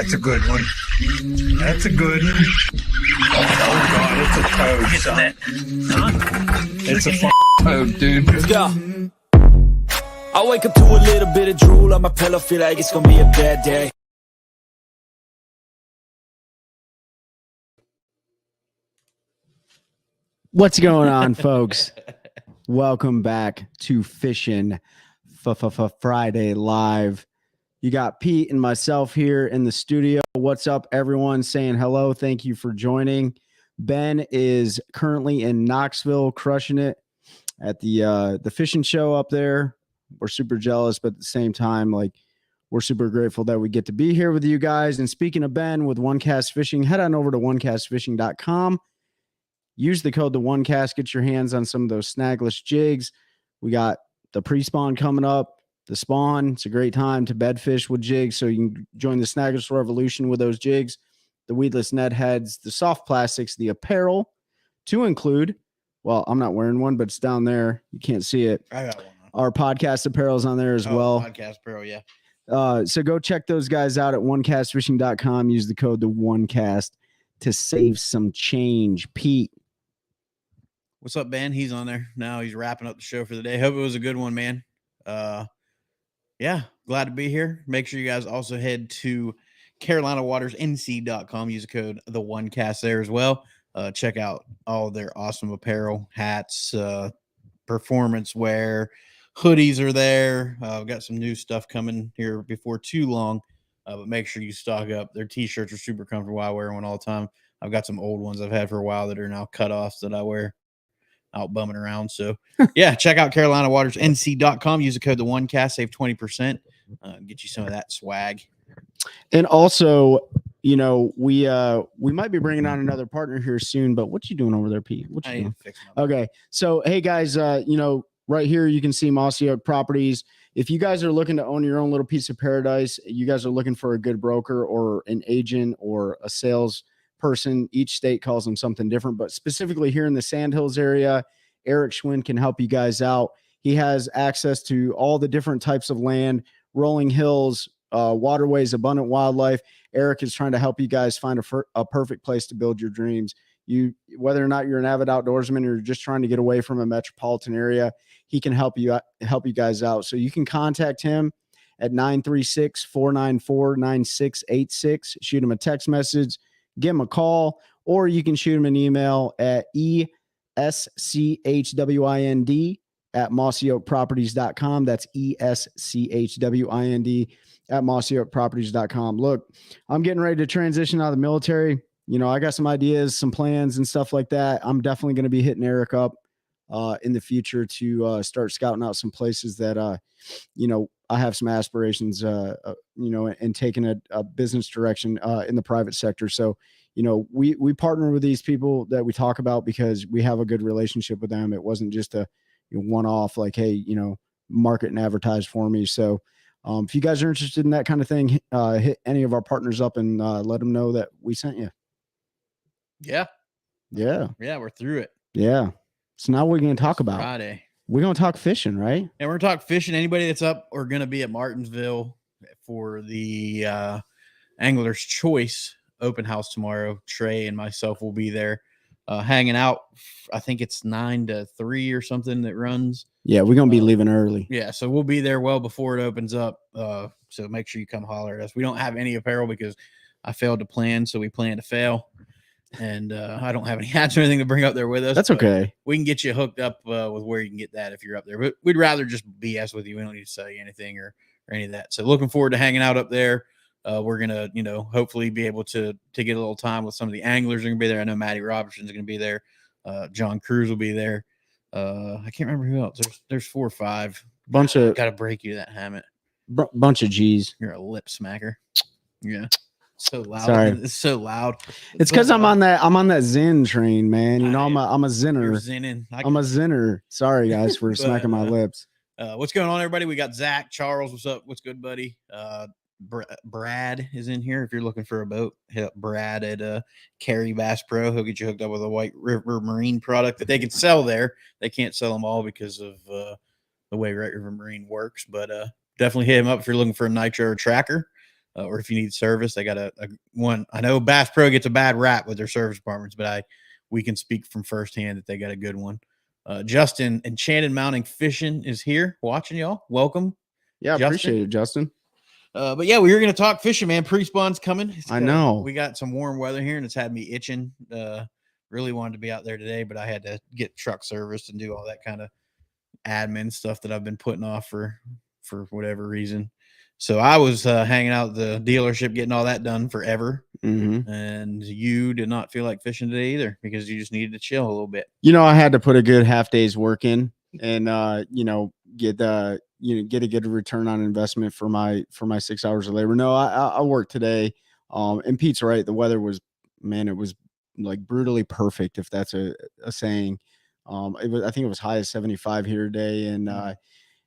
That's a good one. That's a good one. Oh, God, it's a toad, son. It's a toad, dude. Let's go. I wake up to a little bit of drool on my pillow, feel like it's gonna be a bad day. What's going on, folks? Welcome back to Fishing Friday Live. You got Pete and myself here in the studio. What's up, everyone? Saying hello. Thank you for joining. Ben is currently in Knoxville, crushing it at the fishing show up there. We're super jealous, but at the same time, like, we're super grateful that we get to be here with you guys. And speaking of Ben with OneCast Fishing, head on over to OneCastFishing.com. Use the code TheOneCast. Get your hands on some of those snagless jigs. We got the pre-spawn coming up. The spawn, it's a great time to bed fish with jigs, so you can join the snagless revolution with those jigs, the weedless net heads, the soft plastics, the apparel to include, well, I'm not wearing one, but it's down there. You can't see it. I got one. Our podcast apparel is on there as well. Podcast Apparel, yeah. So go check those guys out at OneCastFishing.com. Use the code TheOneCast to save some change. Pete. What's up, Ben? He's on there now. He's wrapping up the show for the day. Hope it was a good one, man. Yeah, glad to be here. Make sure you guys also head to CarolinaWatersNC.com. Use the code TheOneCast there as well. Check out all their awesome apparel, hats, performance wear, hoodies are there. We've got some new stuff coming here before too long, but make sure you stock up. Their t-shirts are super comfortable. I wear one all the time. I've got some old ones I've had for a while that are now cut offs that I wear out bumming around. So yeah, check out CarolinaWatersNC.com. Use the code TheOneCast, save 20%. Get you some of that swag. And also, you know, we might be bringing on another partner here soon, but what you doing over there, Pete? What you doing? Okay. So, hey guys, you know, right here, you can see Mossy Oak Properties. If you guys are looking to own your own little piece of paradise, you guys are looking for a good broker or an agent or a sales person. Each state calls them something different, but specifically here in the Sandhills area, Eric Schwinn can help you guys out. He has access to all the different types of land, rolling hills, waterways, abundant wildlife. Eric is trying to help you guys find a perfect place to build your dreams. Whether or not you're an avid outdoorsman or you're just trying to get away from a metropolitan area, he can help you guys out. So you can contact him at 936-494-9686. Shoot him a text message, give him a call, or you can shoot him an email at ESCHWIND@mossyoakproperties.com. That's ESCHWIND@mossyoakproperties.com. Look, I'm getting ready to transition out of the military. You know, I got some ideas, some plans and stuff like that. I'm definitely going to be hitting Eric up in the future to start scouting out some places that, you know, I have some aspirations, you know, and taking a business direction in the private sector. So, you know, we partner with these people that we talk about because we have a good relationship with them. It wasn't just a one-off, like, hey, you know, market and advertise for me. So if you guys are interested in that kind of thing, hit any of our partners up and let them know that we sent you. Yeah. We're through it. Yeah. So now we're going to talk about Friday. We're going to talk fishing, right? And we're going to talk fishing. Anybody that's up or going to be at Martinsville for the Anglers Choice open house tomorrow, Trey and myself will be there hanging out. I think it's 9 to 3 or something that runs. Yeah, we're going to be leaving early. Yeah, so we'll be there well before it opens up. So make sure you come holler at us. We don't have any apparel because I failed to plan, so we plan to fail. And I don't have any hats or anything to bring up there with us. That's okay. We can get you hooked up with where you can get that if you're up there. But we'd rather just BS with you. We don't need to sell you anything or any of that. So looking forward to hanging out up there. We're going to, you know, hopefully be able to get a little time with some of the anglers that are going to be there. I know Maddie Robertson's going to be there. John Cruz will be there. I can't remember who else. There's 4 or 5. Got to break you that helmet. Bunch of G's. You're a lip smacker. Yeah. So loud. Sorry. It's so loud. It's because I'm on that Zen train, man. You know, I'm a Zenner. I'm a Zenner. Sorry guys for smacking my lips. What's going on, everybody? We got Zach, Charles. What's up? What's good, buddy? Brad is in here. If you're looking for a boat, hit up Brad at Carry Bass Pro. He'll get you hooked up with a White River Marine product that they can sell there. They can't sell them all because of the way White River Marine works, but definitely hit him up if you're looking for a nitro or tracker. or if you need service, they got a one. I know Bass Pro gets a bad rap with their service departments, but we can speak from firsthand that they got a good one. Justin, Enchanted Mounting Fishing is here watching y'all. Welcome. Yeah, Justin. appreciate it, Justin. But yeah, we were going to talk fishing, man. Pre-spawn's coming. I know. We got some warm weather here, and it's had me itching. Really wanted to be out there today, but I had to get truck serviced and do all that kind of admin stuff that I've been putting off for whatever reason. So I was hanging out at the dealership getting all that done forever. And you did not feel like fishing today either because you just needed to chill a little bit. I had to put a good half day's work in and get a good return on investment for my 6 hours of labor. No, I worked today. And Pete's right. The weather was, man, it was like brutally perfect, if that's a saying. I think it was high as 75 here today, and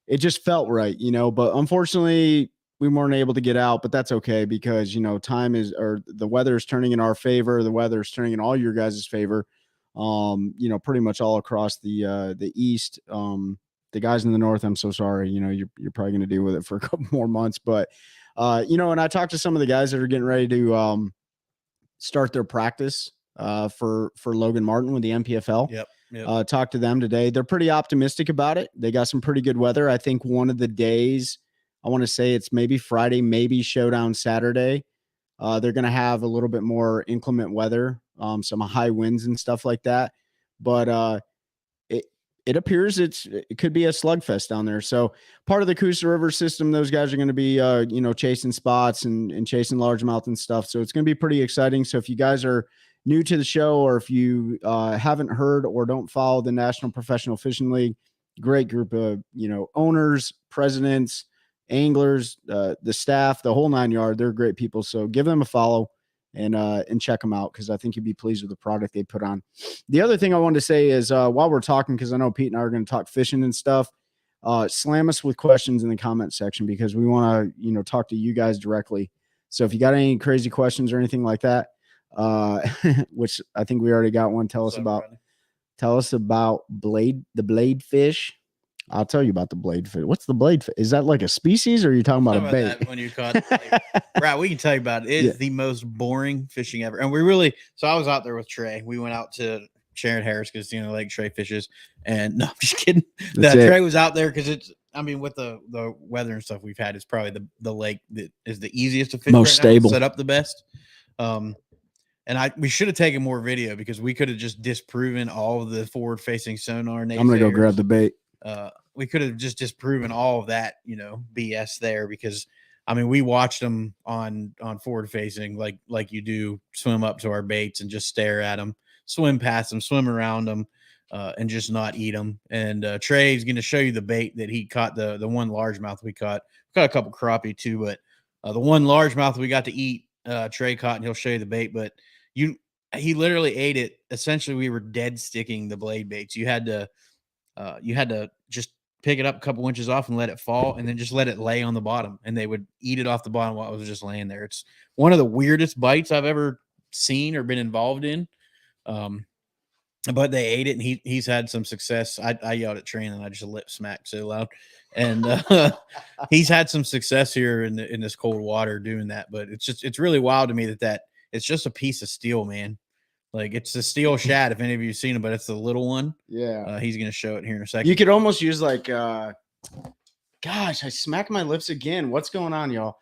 it just felt right, but unfortunately we weren't able to get out, but that's okay because, the weather is turning in our favor. The weather is turning in all your guys' favor. Pretty much all across the East. The guys in the North, I'm so sorry, you're probably going to deal with it for a couple more months, but and I talked to some of the guys that are getting ready to start their practice for Logan Martin with the MPFL. Yep. Talked to them today. They're pretty optimistic about it. They got some pretty good weather. I think one of the days, I want to say it's maybe Friday, maybe showdown Saturday. They're going to have a little bit more inclement weather, some high winds and stuff like that. But it appears it could be a slugfest down there. So part of the Coosa River system, those guys are going to be, chasing spots and chasing largemouth and stuff. So it's going to be pretty exciting. So if you guys are new to the show, or if you haven't heard or don't follow the National Professional Fishing League, great group of, owners, presidents, anglers, the staff, the whole 9 yards. They're great people. So give them a follow and check them out, because I think you'd be pleased with the product they put on. The other thing I wanted to say is while we're talking, because I know Pete and I are going to talk fishing and stuff, slam us with questions in the comment section, because we want to, talk to you guys directly. So if you got any crazy questions or anything like that, which I think we already got one. Tell us about the blade fish. I'll tell you about the blade fish. What's the blade fish? Is that like a species, or are you talking about a bait? That when you caught, right? We can tell you about it. It's the most boring fishing ever. And so I was out there with Trey. We went out to Sharon Harris because Lake Trey fishes. And no, I'm just kidding. Trey was out there because with the weather and stuff we've had, it's probably the lake that is the easiest to fish, most stable, set up the best. And we should have taken more video, because we could have just disproven all of the forward-facing sonar. I'm gonna go grab the bait. We could have just disproven all of that, BS there, because we watched them on forward-facing, like you do, swim up to our baits and just stare at them, swim past them, swim around them, and just not eat them. And Trey's going to show you the bait that he caught, the one largemouth we caught. We caught a couple crappie too, but the one largemouth we got to eat, Trey caught, and he'll show you the bait. But he literally ate it. Essentially, we were dead sticking the blade baits. You had to just pick it up a couple inches off and let it fall, and then just let it lay on the bottom, and they would eat it off the bottom while it was just laying there. It's one of the weirdest bites I've ever seen or been involved in. But they ate it, and he's had some success. I yelled at Trey, and I just lip smacked so loud. And he's had some success here in this cold water doing that. But it's really wild to me that it's just a piece of steel, man. Like, it's a steel shad, if any of you have seen it, but it's the little one. Yeah. He's going to show it here in a second. You could almost use gosh, I smacked my lips again. What's going on, y'all?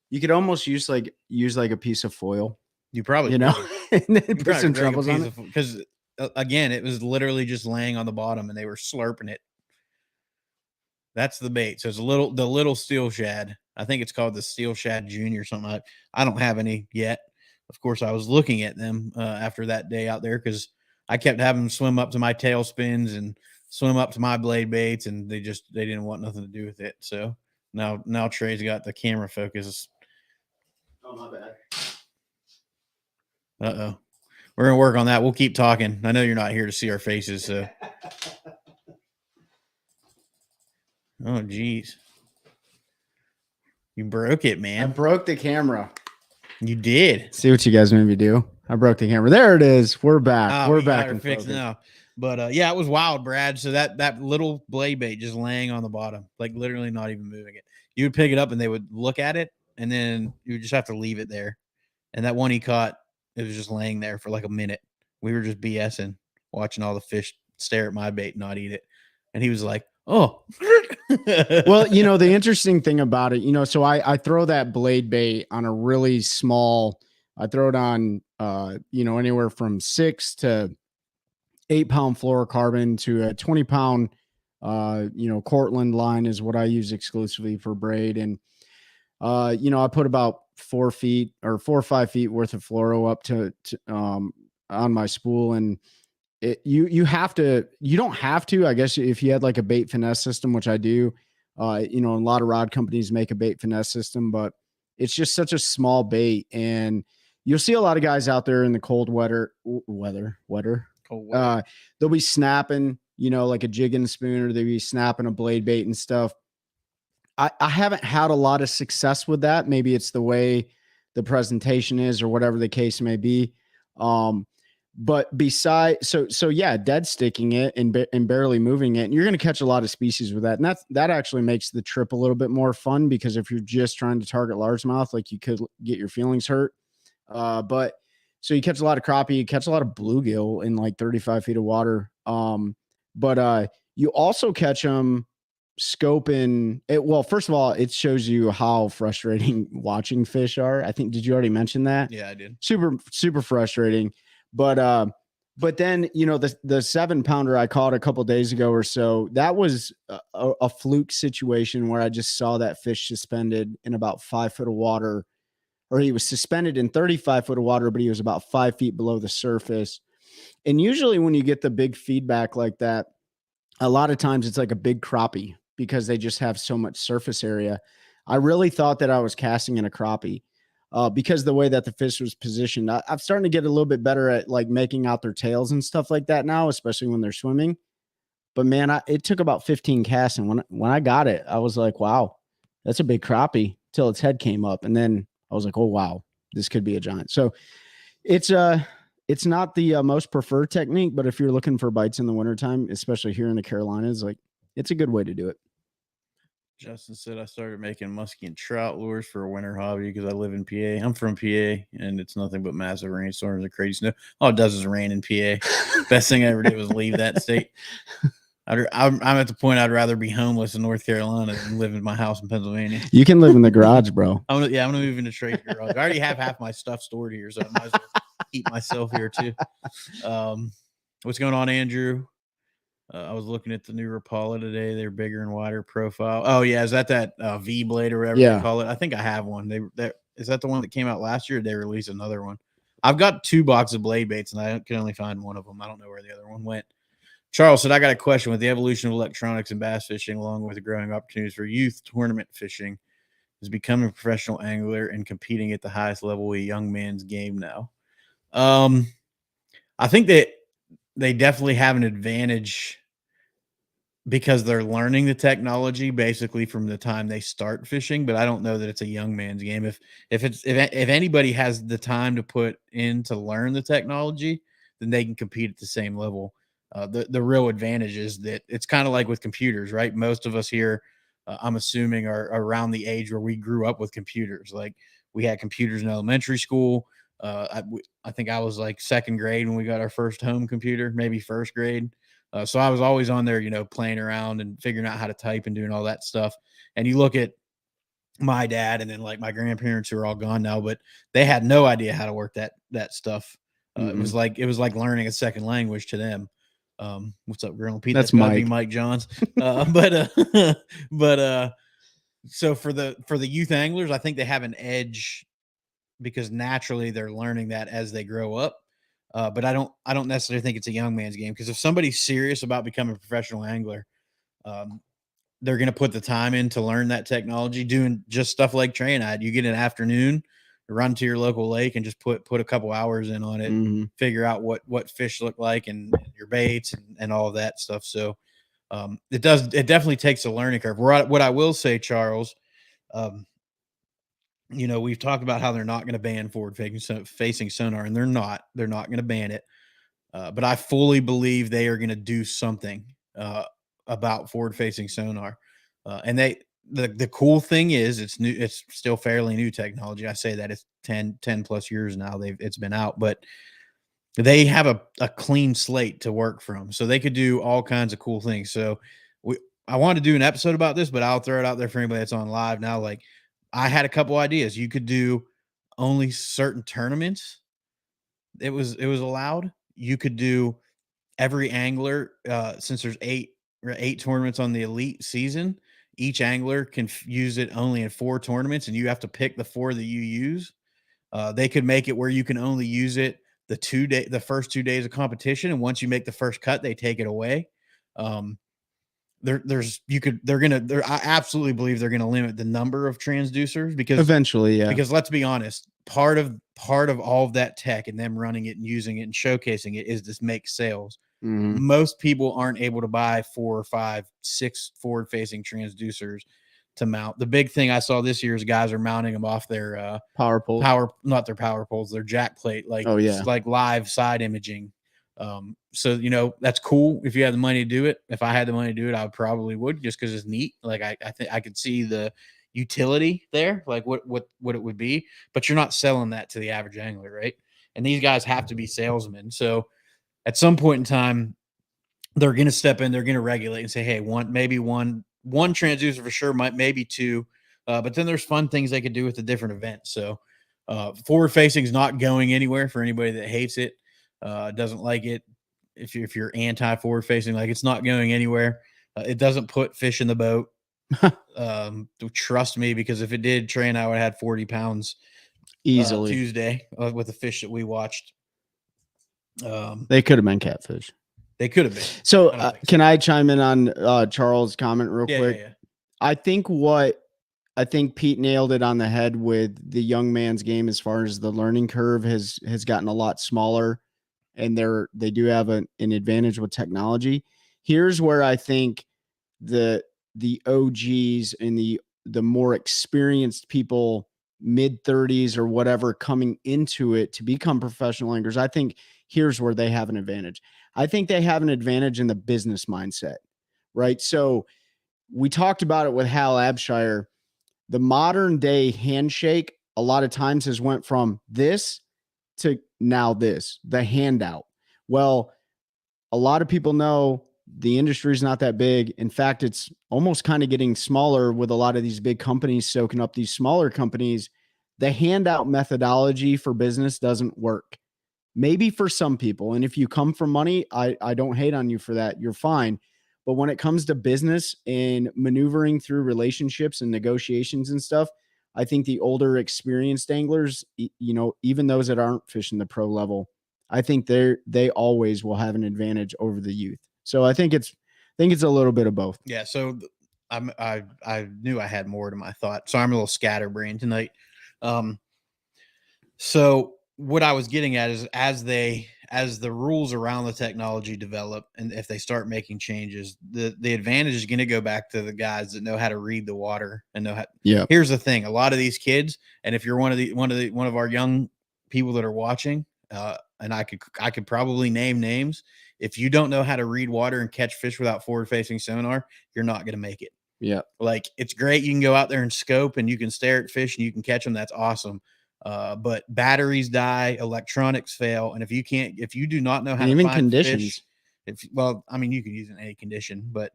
You could almost use a piece of foil. You probably, and then put some troubles on it. Because again, it was literally just laying on the bottom, and they were slurping it. That's the bait. So it's the little steel shad. I think it's called the Steel Shad Junior or something. I don't have any yet. Of course, I was looking at them after that day out there, because I kept having them swim up to my tail spins and swim up to my blade baits, and they didn't want nothing to do with it. So now Trey's got the camera focus. Oh, my bad. Uh-oh. We're going to work on that. We'll keep talking. I know you're not here to see our faces, so. Oh, geez. You broke it, man. I broke the camera. You did. See what you guys made me do. I broke the camera. There it is. We're back. We're back and fixed now. But yeah, it was wild, Brad. So that little blade bait just laying on the bottom, like literally not even moving it. You would pick it up and they would look at it and then you just have to leave it there. And that one he caught, it was just laying there for like a minute. We were just BSing, watching all the fish stare at my bait and not eat it. And he was like, "Oh." Well, the interesting thing about it, so I throw that blade bait on a really small, I throw it on, anywhere from 6 to 8 pound fluorocarbon to a 20 pound, Cortland line is what I use exclusively for braid. And, I put about 4 feet or 4 or 5 feet worth of fluoro up to on my spool. And you don't have to, I guess, if you had like a bait finesse system, which I do, a lot of rod companies make a bait finesse system, but it's just such a small bait. And you'll see a lot of guys out there in the cold weather, they'll be snapping, like a jig and spoon, or they'll be snapping a blade bait and stuff. I haven't had a lot of success with that. Maybe it's the way the presentation is or whatever the case may be. But besides, so yeah, dead sticking it and barely moving it, and you're going to catch a lot of species with that. And that actually makes the trip a little bit more fun, because if you're just trying to target largemouth, like, you could get your feelings hurt. But so you catch a lot of crappie, you catch a lot of bluegill in like 35 feet of water. But you also catch them scoping it. Well, first of all, it shows you how frustrating watching fish are. I think, did you already mention that? Yeah, I did. Super, super frustrating. But then, the 7 pounder I caught a couple days ago or so, that was a fluke situation where I just saw that fish suspended in about 5 foot of water, or he was suspended in 35 foot of water, but he was about 5 feet below the surface. And usually when you get the big feedback like that, a lot of times it's like a big crappie, because they just have so much surface area. I really thought that I was casting in a crappie, because the way that the fish was positioned. I'm starting to get a little bit better at like making out their tails and stuff like that now, especially when they're swimming. But man, it took about 15 casts, and when I got it, I was like, wow, that's a big crappie, till its head came up. And then I was like, oh wow, this could be a giant. So it's not the most preferred technique, but if you're looking for bites in the wintertime, especially here in the Carolinas, like, it's a good way to do it. Justin said I started making muskie and trout lures for a winter hobby because I live in PA. I'm from PA, and it's nothing but massive rainstorms and crazy snow. All it does is rain in PA. Best thing I ever did was leave that state. I'm at the point I'd rather be homeless in North Carolina than live in my house in Pennsylvania. You can live in the garage, bro. I'm gonna move into Trey's garage. I already have half my stuff stored here, so I might as well keep myself here too. What's going on, Andrew? I was looking at the new Rapala today. They're bigger and wider profile. Oh yeah, is that V blade or whatever they call it? I think I have one. Is that the one that came out last year? Or they released another one. I've got 2 boxes of blade baits, and I can only find one of them. I don't know where the other one went. Charles said, I got a question. With the evolution of electronics and bass fishing, along with the growing opportunities for youth tournament fishing, is becoming a professional angler and competing at the highest level a young man's game now. I think that they definitely have an advantage because they're learning the technology basically from the time they start fishing, but I don't know that it's a young man's game. If anybody has the time to put in to learn the technology, then they can compete at the same level. The real advantage is that it's kind of like with computers, right? Most of us here, I'm assuming, are around the age where we grew up with computers. Like, we had computers in elementary school. I think I was like 2nd grade when we got our first home computer, maybe 1st grade. So I was always on there, playing around and figuring out how to type and doing all that stuff. And you look at my dad and then like my grandparents who are all gone now, but they had no idea how to work that stuff. It was like learning a second language to them. What's up, Grandma Pete? That's gotta be Mike Johns. But so for the youth anglers, I think they have an edge because naturally they're learning that as they grow up. But I don't necessarily think it's a young man's game, because if somebody's serious about becoming a professional angler, they're going to put the time in to learn that technology, doing just stuff like Trey and I. You get an afternoon, run to your local lake and just put a couple hours in on it, figure out what fish look like and your baits and all of that stuff. So it definitely takes a learning curve. What I will say, Charles, we've talked about how they're not going to ban forward-facing sonar, and they're not going to ban it. But I fully believe they are going to do something about forward-facing sonar. And the cool thing is it's new. It's still fairly new technology. I say that it's 10 plus years now. It's been out, but they have a clean slate to work from. So they could do all kinds of cool things. So I want to do an episode about this, but I'll throw it out there for anybody that's on live now. Like, I had a couple ideas. You could do only certain tournaments. It was allowed. You could do every angler, since there's eight tournaments on the elite season, each angler can use it only in 4 tournaments, and you have to pick the 4 that you use. They could make it where you can only use it the first 2 days of competition, and once you make the first cut, they take it away. I absolutely believe they're gonna limit the number of transducers because eventually, yeah. Because let's be honest, part of all of that tech and them running it and using it and showcasing it is to make sales. Mm-hmm. Most people aren't able to buy 4 or 5, 6 forward-facing transducers to mount. The big thing I saw this year is guys are mounting them off their power poles, not their power poles, their jack plate, like, oh yeah, like live side imaging. So that's cool if you have the money to do it. If I had the money to do it, I probably would, just because it's neat. Like, I think I could see the utility there, like what it would be, but you're not selling that to the average angler, right? And these guys have to be salesmen. So at some point in time, they're going to step in, they're going to regulate and say, hey, maybe one transducer for sure, maybe 2. But then there's fun things they could do with the different events. So forward facing is not going anywhere for anybody that hates it, doesn't like it. If you're anti forward facing, like, it's not going anywhere. It doesn't put fish in the boat. Trust me, because if it did, Trey and I would have had 40 pounds easily Tuesday with the fish that we watched. They could have been catfish. They could have been. So can I chime in on Charles' comment real quick? Yeah. I think Pete nailed it on the head with the young man's game as far as the learning curve has gotten a lot smaller, and they do have an advantage with technology. Here's where I think the OGs and the more experienced people, mid-30s or whatever, coming into it to become professional anglers, I think here's where they have an advantage. I think they have an advantage in the business mindset, right? So we talked about it with Hal Abshire. The modern day handshake a lot of times has went from this to now this, the handout. Well, a lot of people know the industry is not that big. In fact, it's almost kind of getting smaller with a lot of these big companies soaking up these smaller companies. The handout methodology for business doesn't work. Maybe for some people. And if you come from money, I don't hate on you for that. You're fine. But when it comes to business and maneuvering through relationships and negotiations and stuff, I think the older experienced anglers, even those that aren't fishing the pro level, I think they always will have an advantage over the youth. So I think it's a little bit of both. Yeah. So I knew I had more to my thought. So I'm a little scatterbrained tonight. So what I was getting at is as the rules around the technology develop, and if they start making changes, the advantage is going to go back to the guys that know how to read the water and know how. Yeah. Here's the thing: a lot of these kids, and if you're one of our young people that are watching, and I could probably name names. If you don't know how to read water and catch fish without forward-facing sonar, you're not going to make it. Yeah. Like, it's great. You can go out there and scope and you can stare at fish and you can catch them. That's awesome. But batteries die, electronics fail. And if you do not know how to find conditions, fish, you can use it in any condition, but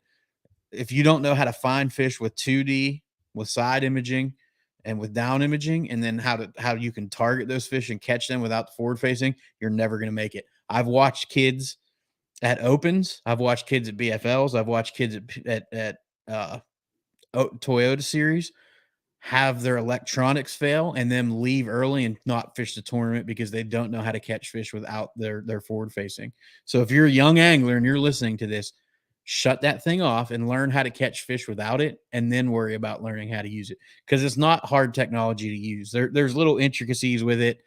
if you don't know how to find fish with 2D, with side imaging and with down imaging, and then how you can target those fish and catch them without the forward facing, you're never going to make it. I've watched kids at opens. I've watched kids at BFLs. I've watched kids at Toyota series have their electronics fail and them leave early and not fish the tournament because they don't know how to catch fish without their forward facing. So if you're a young angler and you're listening to this, shut that thing off and learn how to catch fish without it, and then worry about learning how to use it, because it's not hard technology to use. There's little intricacies with it.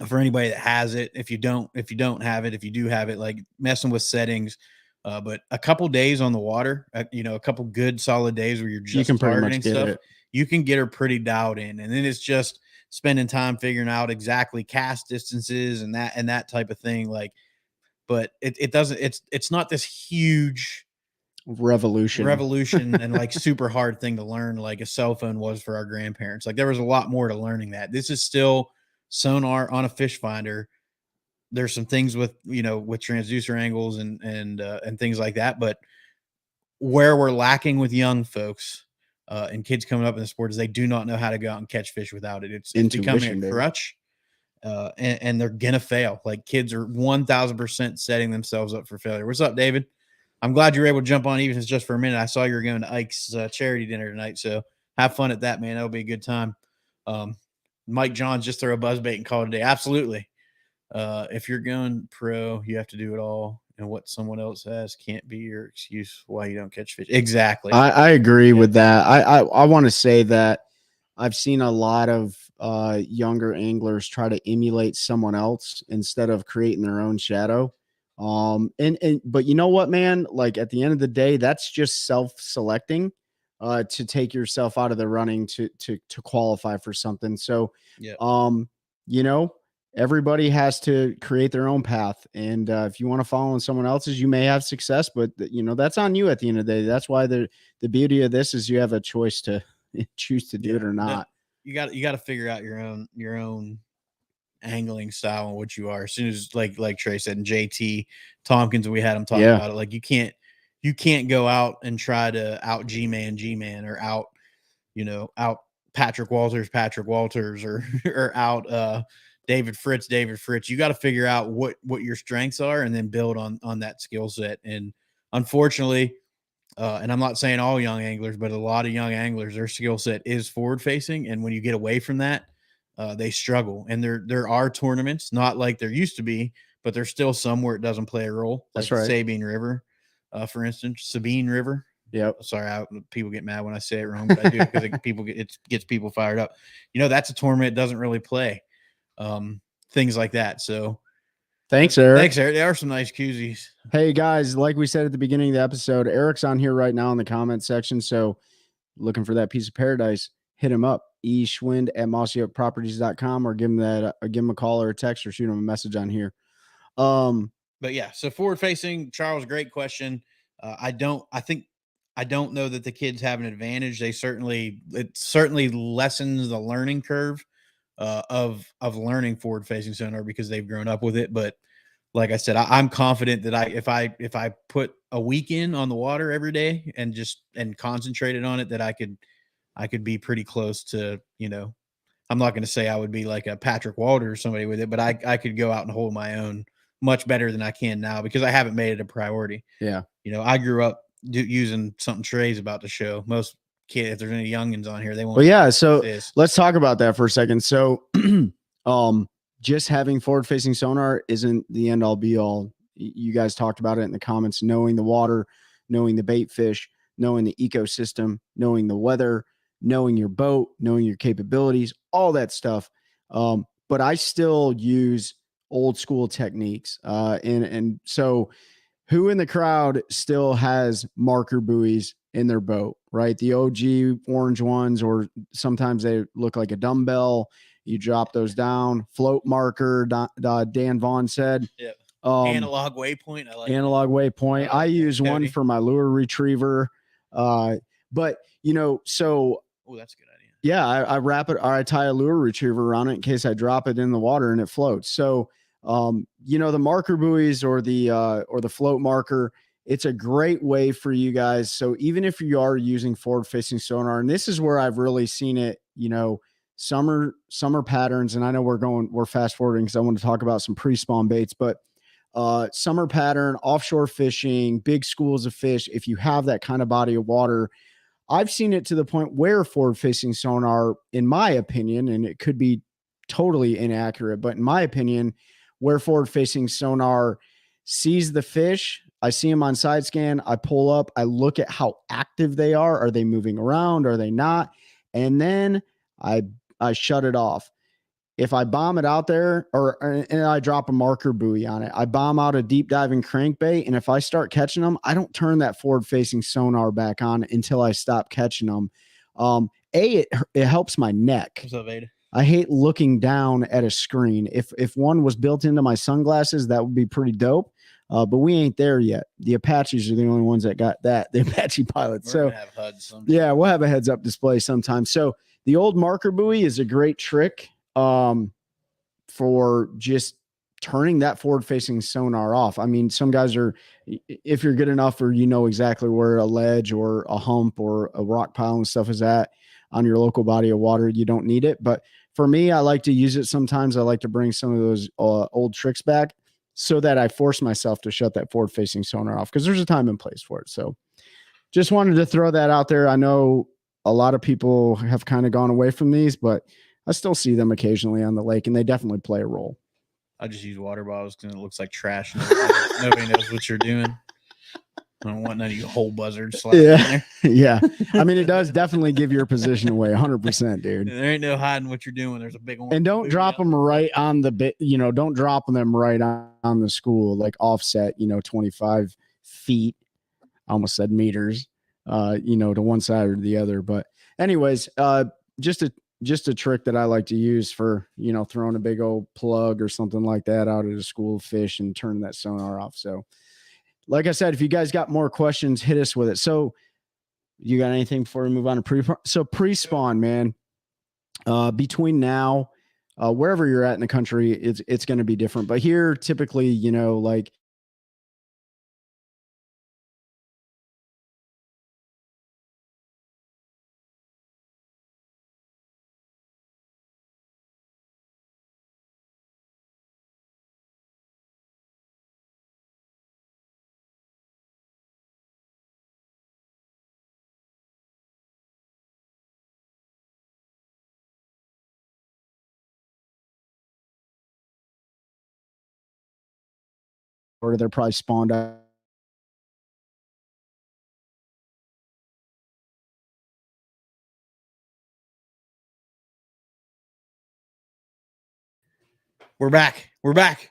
For anybody that has it, if you don't have it, if you do have it, like messing with settings, but a couple days on the water, a couple good solid days where you're just targeting stuff, you can get her pretty dialed in. And then it's just spending time figuring out exactly cast distances and that type of thing. Like, but it's not this huge revolution and like super hard thing to learn, like a cell phone was for our grandparents. Like there was a lot more to learning that. This is still sonar on a fish finder. There's some things with, with transducer angles and things like that. But where we're lacking with young folks and kids coming up in the sport is they do not know how to go out and catch fish without it. It's becoming a crutch. And they're gonna fail. Like kids are 1000% setting themselves up for failure. What's up, David? I'm glad you were able to jump on, even if it's just for a minute. I saw you were going to Ike's charity dinner tonight, so have fun at that, man. That'll be a good time. Mike Johns just throw a buzzbait and call it a day. Absolutely. If you're going pro, you have to do it all, and what someone else has can't be your excuse why you don't catch fish. Exactly. I agree with that. I want to say that I've seen a lot of younger anglers try to emulate someone else instead of creating their own shadow. But you know what, man, like at the end of the day, that's just self-selecting to take yourself out of the running to qualify for something. So, everybody has to create their own path. And if you want to follow in someone else's, you may have success, but that's on you at the end of the day. That's why the beauty of this is you have a choice to choose to do it or not. You got to figure out your own angling style and what you are. As soon as like Trey said, and JT Tompkins, we had him talking about it. Like you can't go out and try to out G-man or out Patrick Walters or out David Fritz. You got to figure out what your strengths are and then build on that skill set. And unfortunately, and I'm not saying all young anglers, but a lot of young anglers, their skill set is forward facing. And when you get away from that, they struggle. And there are tournaments, not like there used to be, but there's still some where it doesn't play a role. That's like right. Sabine River, for instance, Sabine River. Yep. Sorry, people get mad when I say it wrong, but I do because it gets people fired up. That's a tournament that doesn't really play things like that. So thanks, Eric. There are some nice koozies. Hey guys, like we said at the beginning of the episode, Eric's on here right now in the comment section. So looking for that piece of paradise, hit him up, eschwind@mossyoakproperties.com, or give him a call or a text or shoot him a message on here. But yeah, so forward facing, Charles, great question. I don't know that the kids have an advantage. It certainly lessens the learning curve of learning forward facing sonar because they've grown up with it. But like I said, I'm confident that if I put a week in on the water every day and concentrated on it, that I could be pretty close to, I'm not going to say I would be like a Patrick Walter or somebody with it, but I could go out and hold my own much better than I can now because I haven't made it a priority. Yeah. I grew up using something Trey's about to show. Most kids, if there's any youngins on here, they won't. Well, yeah. So let's talk about that for a second. So, just having forward facing sonar isn't the end all be all. You guys talked about it in the comments, knowing the water, knowing the bait fish, knowing the ecosystem, knowing the weather, knowing your boat, knowing your capabilities, all that stuff. But I still use old school techniques. And so who in the crowd still has marker buoys in their boat, right? The OG orange ones, or sometimes they look like a dumbbell. You drop those down. Float marker, Dan Vaughn said. Yeah. Analog waypoint. I like analog waypoint. I use one for my lure retriever. But so that's a good idea. Yeah, I wrap it, or I tie a lure retriever around it in case I drop it in the water and it floats. So the marker buoys or the float marker, it's a great way for you guys. So even if you are using forward facing sonar, and this is where I've really seen it, summer patterns. And I know we're fast forwarding because I want to talk about some pre-spawn baits, but summer pattern, offshore fishing, big schools of fish. If you have that kind of body of water, I've seen it to the point where forward facing sonar, in my opinion, and it could be totally inaccurate, but in my opinion, where forward facing sonar sees the fish, I see them on side scan, I pull up, I look at how active they are. Are they moving around? Are they not? And then I shut it off. If I bomb it out there and I drop a marker buoy on it, I bomb out a deep diving crankbait. And if I start catching them, I don't turn that forward facing sonar back on until I stop catching them. It helps my neck. What's up, Ada? I hate looking down at a screen. If one was built into my sunglasses, that would be pretty dope. But we ain't there yet. The Apaches are the only ones that got that, the Apache pilots. We're So gonna have HUD sometime. yeah, we'll have a heads up display sometime. So the old marker buoy is a great trick for just turning that forward facing sonar off. I mean, some guys are, if you're good enough or you know exactly where a ledge or a hump or a rock pile and stuff is at on your local body of water, you don't need it. But for me, I like to use it sometimes. I like to bring some of those old tricks back so that I force myself to shut that forward facing sonar off, because there's a time and place for it. So just wanted to throw that out there. I know a lot of people have kind of gone away from these, but I still see them occasionally on the lake, and they definitely play a role. I just use water bottles because it looks like trash. Nobody knows what you're doing. I don't want none of you whole buzzards sliding in there. Yeah. I mean, it does definitely give your position away 100%, dude. There ain't no hiding what you're doing. There's a big one. And don't drop them right on the bit, don't drop them right on the school, like offset, 25 feet. I almost said meters, to one side or the other. But anyways, just a trick that I like to use for, throwing a big old plug or something like that out at a school of fish and turning that sonar off. So like I said, if you guys got more questions, hit us with it. So you got anything before we move on to pre-spawn, man, between now, wherever you're at in the country, it's going to be different, but here typically, like or they're probably spawned out. We're back. We're back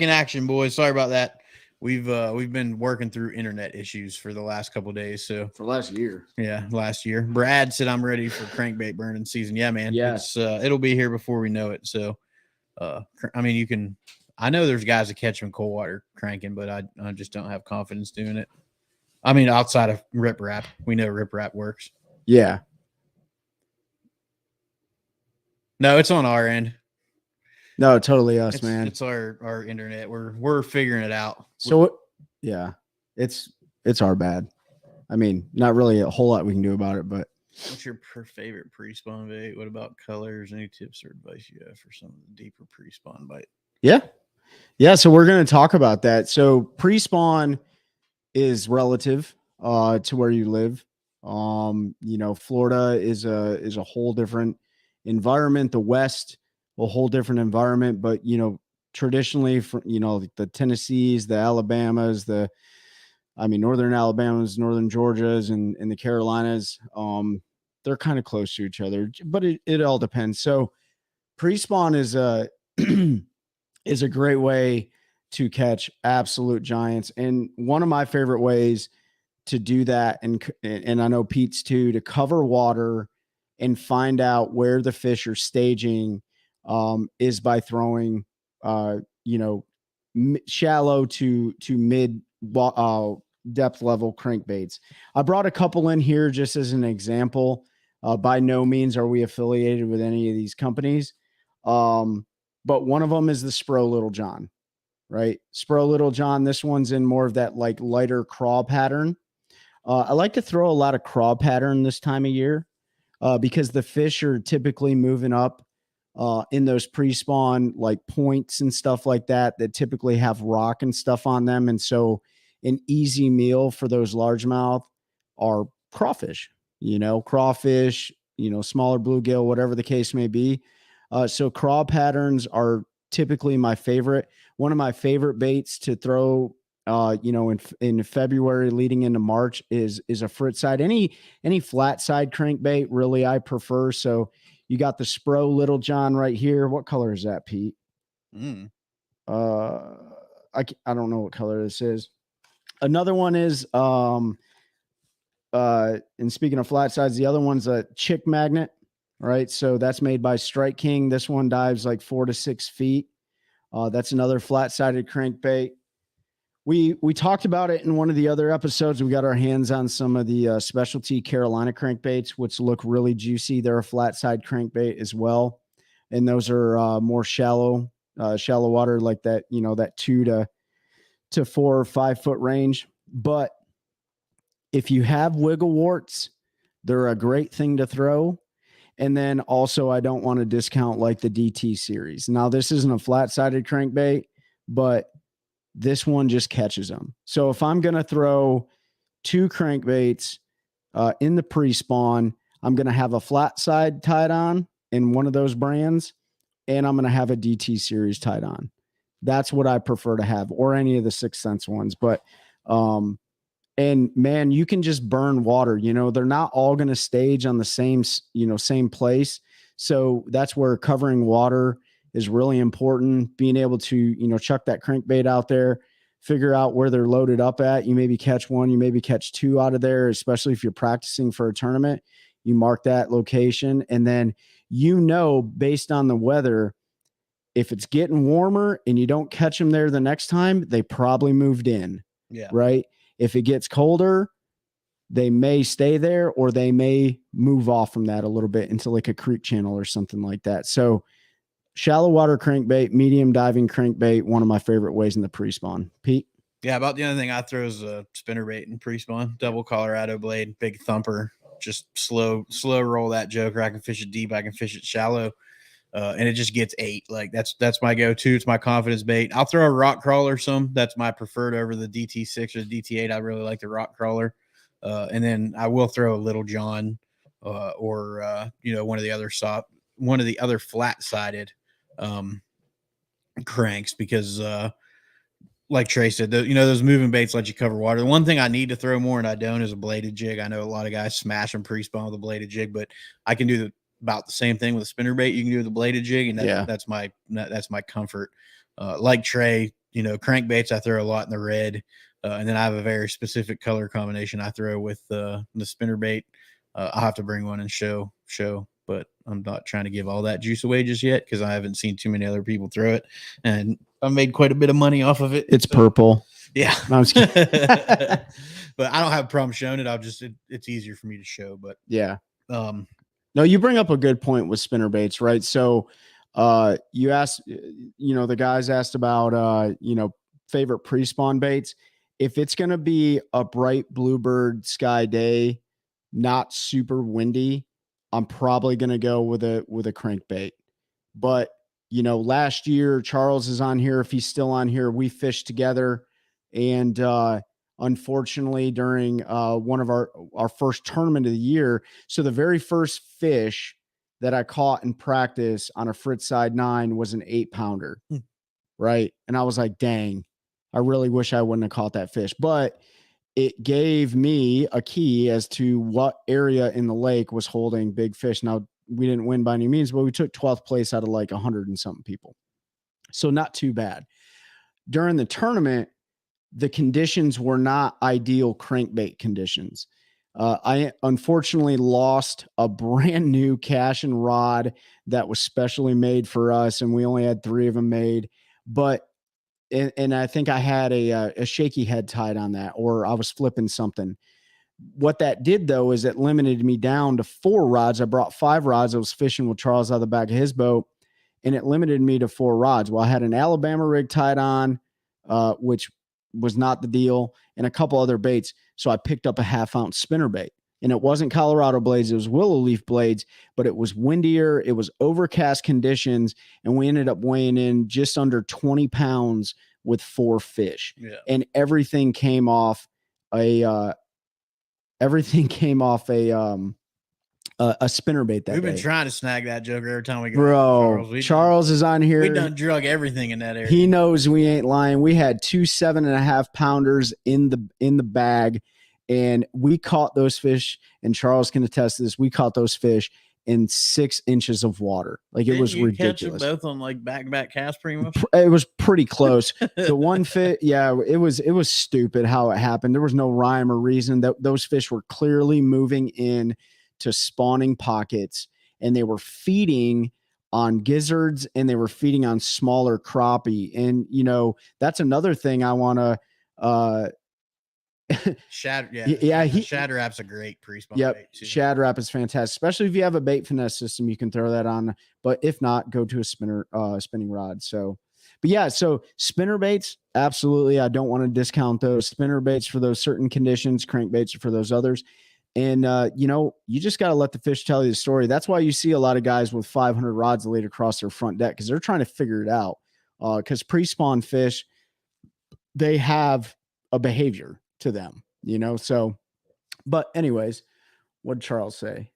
in action, boys. Sorry about that. We've been working through internet issues for the last couple of days. So For last year. Yeah, last year. Brad said I'm ready for crankbait burning season. Yeah, man. Yeah. It's it'll be here before we know it. So I mean, I know there's guys that catch them cold water cranking, but I just don't have confidence doing it. I mean, outside of rip wrap, we know rip wrap works. Yeah. No, it's on our end. No, totally us, man. It's our internet. We're figuring it out. So yeah, it's our bad. I mean, not really a whole lot we can do about it, but what's your favorite pre-spawn bait? What about colors? Any tips or advice you have for some of the deeper pre-spawn bite? Yeah. So we're going to talk about that. So pre-spawn is relative to where you live. Florida is a whole different environment. The West, a whole different environment, but traditionally for the Tennessees, the Alabamas, northern Alabamas, northern Georgias, and the Carolinas, they're kind of close to each other, but it all depends. So pre-spawn is a is a great way to catch absolute giants, and one of my favorite ways to do that, and I know Pete's too, to cover water and find out where the fish are staging, is by throwing shallow to mid depth level crankbaits. I brought a couple in here just as an example. By no means are we affiliated with any of these companies, but one of them is the Spro Little John, right? Spro Little John. This one's in more of that like lighter craw pattern. I like to throw a lot of craw pattern this time of year because the fish are typically moving up in those pre-spawn like points and stuff like that typically have rock and stuff on them. And so an easy meal for those largemouth are crawfish, smaller bluegill, whatever the case may be. So craw patterns are typically my favorite. One of my favorite baits to throw, in February leading into March is a frit side. Any flat side crankbait really I prefer. So you got the Spro Little John right here. What color is that, Pete? I don't know what color this is. Another one is and speaking of flat sides, the other one's a chick magnet, right? So that's made by Strike King. This one dives like 4 to 6 feet. That's another flat-sided crankbait. We talked about it in one of the other episodes. We got our hands on some of the specialty Carolina crankbaits, which look really juicy. They're a flat side crankbait as well. And those are more shallow water, like that, that 2 to 4 or 5 foot range. But if you have wiggle warts, they're a great thing to throw. And then also, I don't want to discount like the DT series. Now, this isn't a flat sided crankbait, but this one just catches them. So if I'm going to throw 2 crankbaits in the pre-spawn, I'm going to have a flat side tied on in one of those brands, and I'm going to have a DT series tied on. That's what I prefer to have, or any of the 6th Sense ones. But, and man, you can just burn water. They're not all going to stage on the same place. So that's where covering water is really important. Being able to, chuck that crankbait out there, figure out where they're loaded up at. You maybe catch 1, you maybe catch 2 out of there, especially if you're practicing for a tournament. You mark that location, and then based on the weather, if it's getting warmer and you don't catch them there the next time, they probably moved in. Yeah. Right. If it gets colder, they may stay there, or they may move off from that a little bit into like a creek channel or something like that. So shallow water crankbait, medium diving crankbait, one of my favorite ways in the pre-spawn. Pete? Yeah, about the only thing I throw is a spinnerbait in pre-spawn. Double Colorado blade, big thumper. Just slow roll that joker. I can fish it deep. I can fish it shallow. And it just gets 8. Like that's my go-to. It's my confidence bait. I'll throw a rock crawler some. That's my preferred over the DT6 or the DT8. I really like the rock crawler. And then I will throw a Little John or one of the other flat-sided cranks, because like Trey said, those moving baits let you cover water. The one thing I need to throw more and I don't is a bladed jig. I know a lot of guys smash them pre-spawn with a bladed jig, but I can do about the same thing with a spinnerbait you can do with a bladed jig, and that's my comfort. Like Trey, crankbaits I throw a lot in the red, and then I have a very specific color combination I throw with the spinnerbait. I'll have to bring one and show, but I'm not trying to give all that juice away just yet, because I haven't seen too many other people throw it, and I made quite a bit of money off of it. It's purple. Yeah. No, I'm just kidding. But I don't have a problem showing it. It's easier for me to show, but yeah. No, you bring up a good point with spinnerbaits, right? So you asked, the guys asked about, favorite pre-spawn baits. If it's going to be a bright bluebird sky day, not super windy, I'm probably going to go with a crankbait. But, last year, Charles is on here. If he's still on here, we fished together. And unfortunately, during one of our first tournament of the year, so the very first fish that I caught in practice on a Fritz side 9 was an 8-pounder. Right. And I was like, dang, I really wish I wouldn't have caught that fish. But it gave me a key as to what area in the lake was holding big fish. Now, we didn't win by any means, but we took 12th place out of like 100 and something people. So not too bad. During the tournament, the conditions were not ideal crankbait conditions. I unfortunately lost a brand new cash and rod that was specially made for us, and we only had 3 of them made. But and I think I had a shaky head tied on that, or I was flipping something. What that did, though, is it limited me down to 4 rods. I brought 5 rods. I was fishing with Charles out of the back of his boat, and it limited me to 4 rods. Well, I had an Alabama rig tied on, which was not the deal, and a couple other baits. So I picked up a 1/2-ounce spinnerbait, and it wasn't Colorado blades. It was willow leaf blades, but it was windier. It was overcast conditions, and we ended up weighing in just under 20 pounds with 4 fish. Yeah. And everything came off a spinnerbait that We've been day. trying to snag that joker every time we go. Bro, Charles is on here. We done drug everything in that area. He knows we ain't lying. We had 2 7.5-pounders in the bag, and we caught those fish, and Charles can attest to this. We caught those fish in 6 inches of water. Like, it was ridiculous. Catch them both on like back-to-back casts pretty much? It was pretty close. The one fit, yeah, it was stupid how it happened. There was no rhyme or reason. That those fish were clearly moving in to spawning pockets, and they were feeding on gizzards, and they were feeding on smaller crappie. And that's another thing I want to Shatter, Yeah, Shatter App's a great pre-spawn Yep, bait too. Shad Wrap is fantastic, especially if you have a bait finesse system. You can throw that on, but if not, go to a spinning rod. So, but yeah, so spinner baits, absolutely. I don't want to discount those spinner baits for those certain conditions, crankbaits for those others. And you just got to let the fish tell you the story. That's why you see a lot of guys with 500 rods laid across their front deck because they're trying to figure it out. Because pre-spawn fish, they have a behavior to them, So, but anyways, what did Charles say?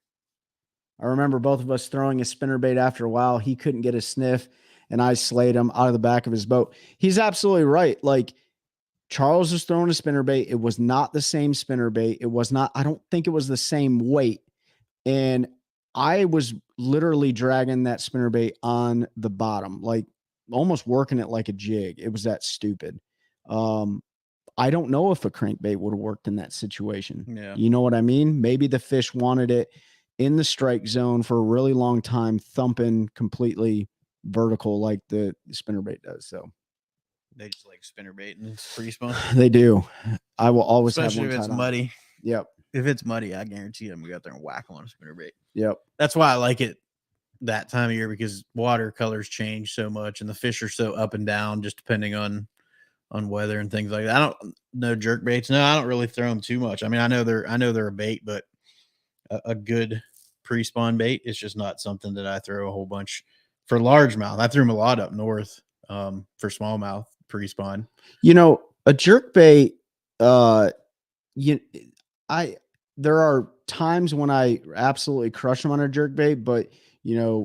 I remember both of us throwing a spinnerbait after a while. He couldn't get a sniff, and I slayed him out of the back of his boat. He's absolutely right. Like, Charles was throwing a spinnerbait. It was not the same spinnerbait. It was not, I don't think it was the same weight. And I was literally dragging that spinnerbait on the bottom, like almost working it like a jig. It was that stupid. I don't know if a crankbait would have worked in that situation. Yeah. You know what I mean? Maybe the fish wanted it in the strike zone for a really long time, thumping completely vertical like the spinnerbait does. So they just like spinnerbait and it's pre-spawn. They do. I will always Especially have one if it's tied on. muddy. Yep. If it's muddy, I guarantee I'm gonna go out there and whack on a spinnerbait. Yep. That's why I like it that time of year because watercolors change so much and the fish are so up and down just depending on weather and things like that. I don't know jerk baits. No, I don't really throw them too much. I mean, I know they're a bait, but a good pre-spawn bait is just not something that I throw a whole bunch for largemouth. I threw them a lot up north for smallmouth pre-spawn. A jerk bait, there are times when I absolutely crush them on a jerk bait, but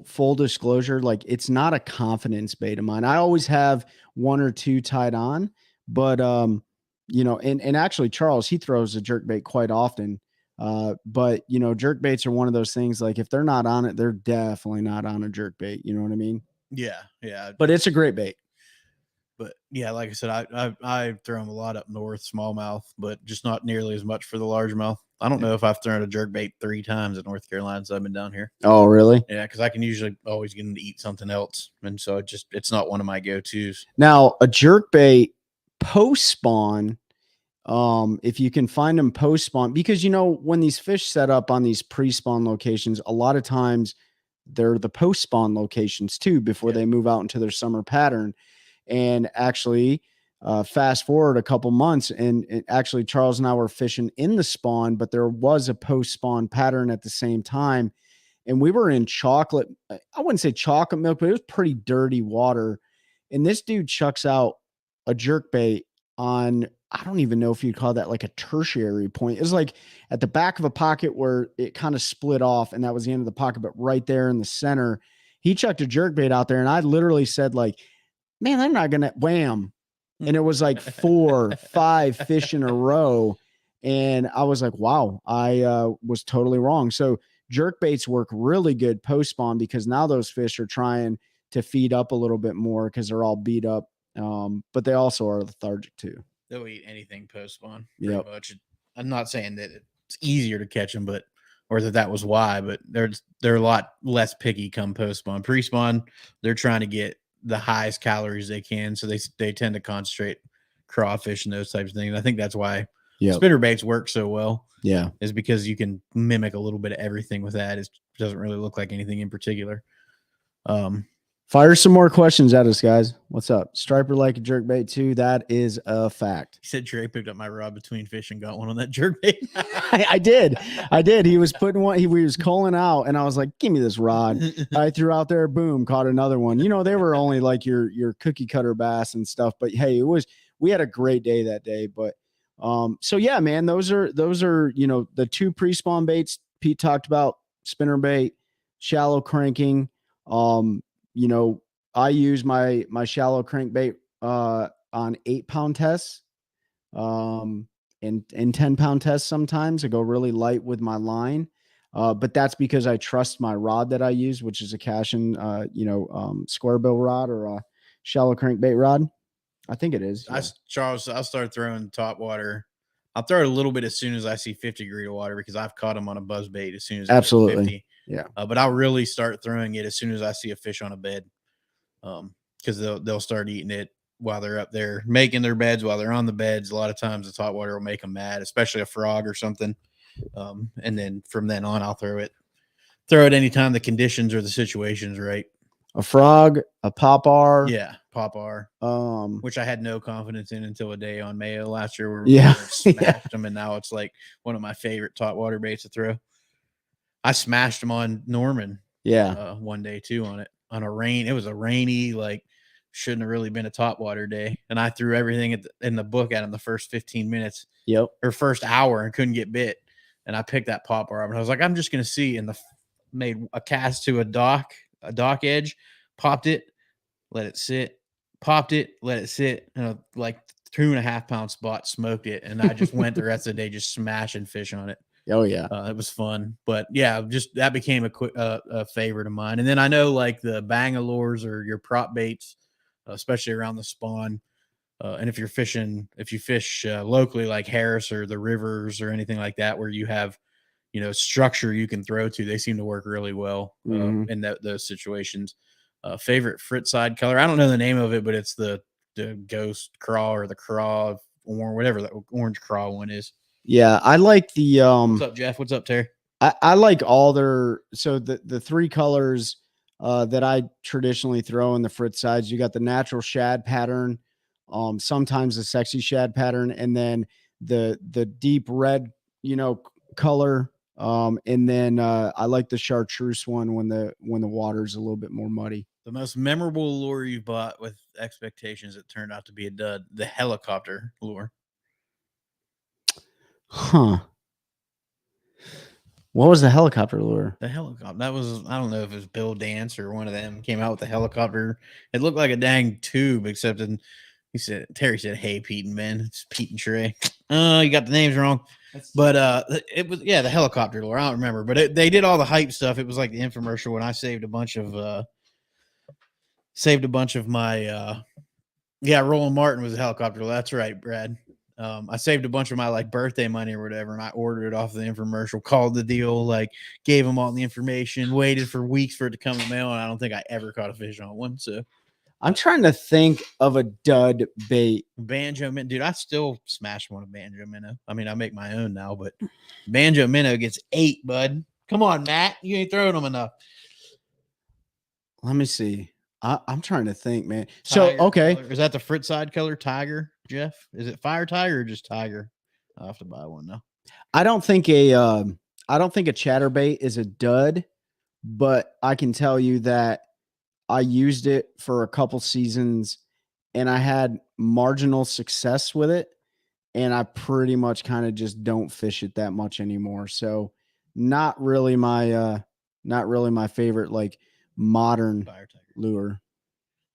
full disclosure, like it's not a confidence bait of mine. I always have one or two tied on, but and actually Charles, he throws a jerk bait quite often. But jerk baits are one of those things, like if they're not on it, they're definitely not on a jerk bait. You know what I mean? Yeah. Yeah. But it's a great bait. But yeah, like I said, I throw them a lot up north, smallmouth, but just not nearly as much for the largemouth. I don't know if I've thrown a jerk bait 3 times in North Carolina since I've been down here. Oh, really? Yeah, because I can usually always get them to eat something else, and so it's not one of my go-tos. Now, a jerk bait post spawn, if you can find them post spawn, because when these fish set up on these pre spawn locations, a lot of times they're the post spawn locations too before they move out into their summer pattern. And actually, fast forward a couple months, and actually Charles and I were fishing in the spawn, but there was a post spawn pattern at the same time. And we were in chocolate, I wouldn't say chocolate milk, but it was pretty dirty water. And this dude chucks out a jerk bait on, I don't even know if you'd call that like a tertiary point. It was like at the back of a pocket where it kind of split off, and that was the end of the pocket, but right there in the center, he chucked a jerk bait out there. And I literally said, like, man, I'm not going to wham. And it was like 4, 5 fish in a row. And I was like, wow, I was totally wrong. So jerk baits work really good post spawn because now those fish are trying to feed up a little bit more because they're all beat up. But they also are lethargic too. They'll eat anything post spawn pretty much. I'm not saying that it's easier to catch them, or that was why, but they're a lot less picky come post spawn. Pre spawn, they're trying to get the highest calories they can, so they tend to concentrate crawfish and those types of things. I think that's why spinner baits work so well. Yeah, is because you can mimic a little bit of everything with that. It doesn't really look like anything in particular. Fire some more questions at us, guys. What's up? Striper like a jerk bait too. That is a fact. He said Trey picked up my rod between fish and got one on that jerk bait. I did. He was putting one. He was calling out, and I was like, "Give me this rod." I threw out there, boom, caught another one. They were only like your cookie cutter bass and stuff, but hey, we had a great day that day. But so yeah, man, those are the 2 pre-spawn baits Pete talked about: spinner bait, shallow cranking. I use my shallow crankbait on 8-pound tests, and 10-pound tests. Sometimes I go really light with my line, but that's because I trust my rod that I use, which is a Cashin, square bill rod or a shallow crankbait rod. I think it is. Yeah. Charles, I'll start throwing top water. I'll throw it a little bit as soon as I see 50 degree water because I've caught them on a buzz bait as soon as absolutely 50. Yeah. But I'll really start throwing it as soon as I see a fish on a bed, because they'll start eating it while they're up there making their beds, while they're on the beds. A lot of times the top water will make them mad, especially a frog or something. And then from then on, I'll throw it anytime the conditions or the situation's right. A frog, a popar. Yeah, popar. Which I had no confidence in until a day on Mayo last year where we smashed them, and now it's like one of my favorite top water baits to throw. I smashed them on Norman. Yeah. One day too on it. On a rain. It was a rainy, like shouldn't have really been a top water day. And I threw everything in the book at him the first 15 minutes. Yep. Or first hour and couldn't get bit. And I picked that popper up and I was like, I'm just gonna see. And made a cast to a dock edge, popped it, let it sit, popped it, let it sit, and like 2.5 pound spot, smoked it, and I just went the rest of the day just smashing fish on it. Oh yeah, it was fun. But yeah, just that became a favorite of mine. And then I know like the bang lures or your prop baits, especially around the spawn. And if you fish locally like Harris or the rivers or anything like that, where you have, structure you can throw to, they seem to work really well in those situations. Favorite frit side color, I don't know the name of it, but it's the ghost craw or the craw or whatever the orange craw one is. Yeah, I like the What's up, Jeff? What's up, Terry? I like all their, so the three colors that I traditionally throw in the frit sides. You got the natural shad pattern, sometimes the sexy shad pattern, and then the deep red, color. And then I like the chartreuse one when the water's a little bit more muddy. The most memorable lure you bought with expectations that turned out to be a dud, the helicopter lure. Huh. What was the helicopter lure? The helicopter. That was, I don't know if it was Bill Dance or one of them came out with the helicopter. It looked like a dang tube, except Terry said, "Hey, Pete and Ben, it's Pete and Trey." You got the names wrong. But it was, the helicopter lure. I don't remember, but they did all the hype stuff. It was like the infomercial when I saved a bunch of my Roland Martin was a helicopter lure. That's right, Brad. I saved a bunch of my like birthday money or whatever, and I ordered it off the infomercial, called the deal, like gave them all the information, waited for weeks for it to come in the mail, and I don't think I ever caught a fish on one. So I'm trying to think of a dud bait. Banjo minnow, dude. I still smash one of banjo minnow. I mean, I make my own now, but banjo minnow gets 8, bud. Come on, Matt, you ain't throwing them enough. Let me see. I'm trying to think, man. Tiger so okay, color. Is that the frit side color tiger, Jeff? Is it fire tiger or just tiger? I'll have to buy one now. I don't think a chatterbait is a dud, but I can tell you that I used it for a couple seasons and I had marginal success with it. And I pretty much kind of just don't fish it that much anymore. So not really my favorite, like modern lure.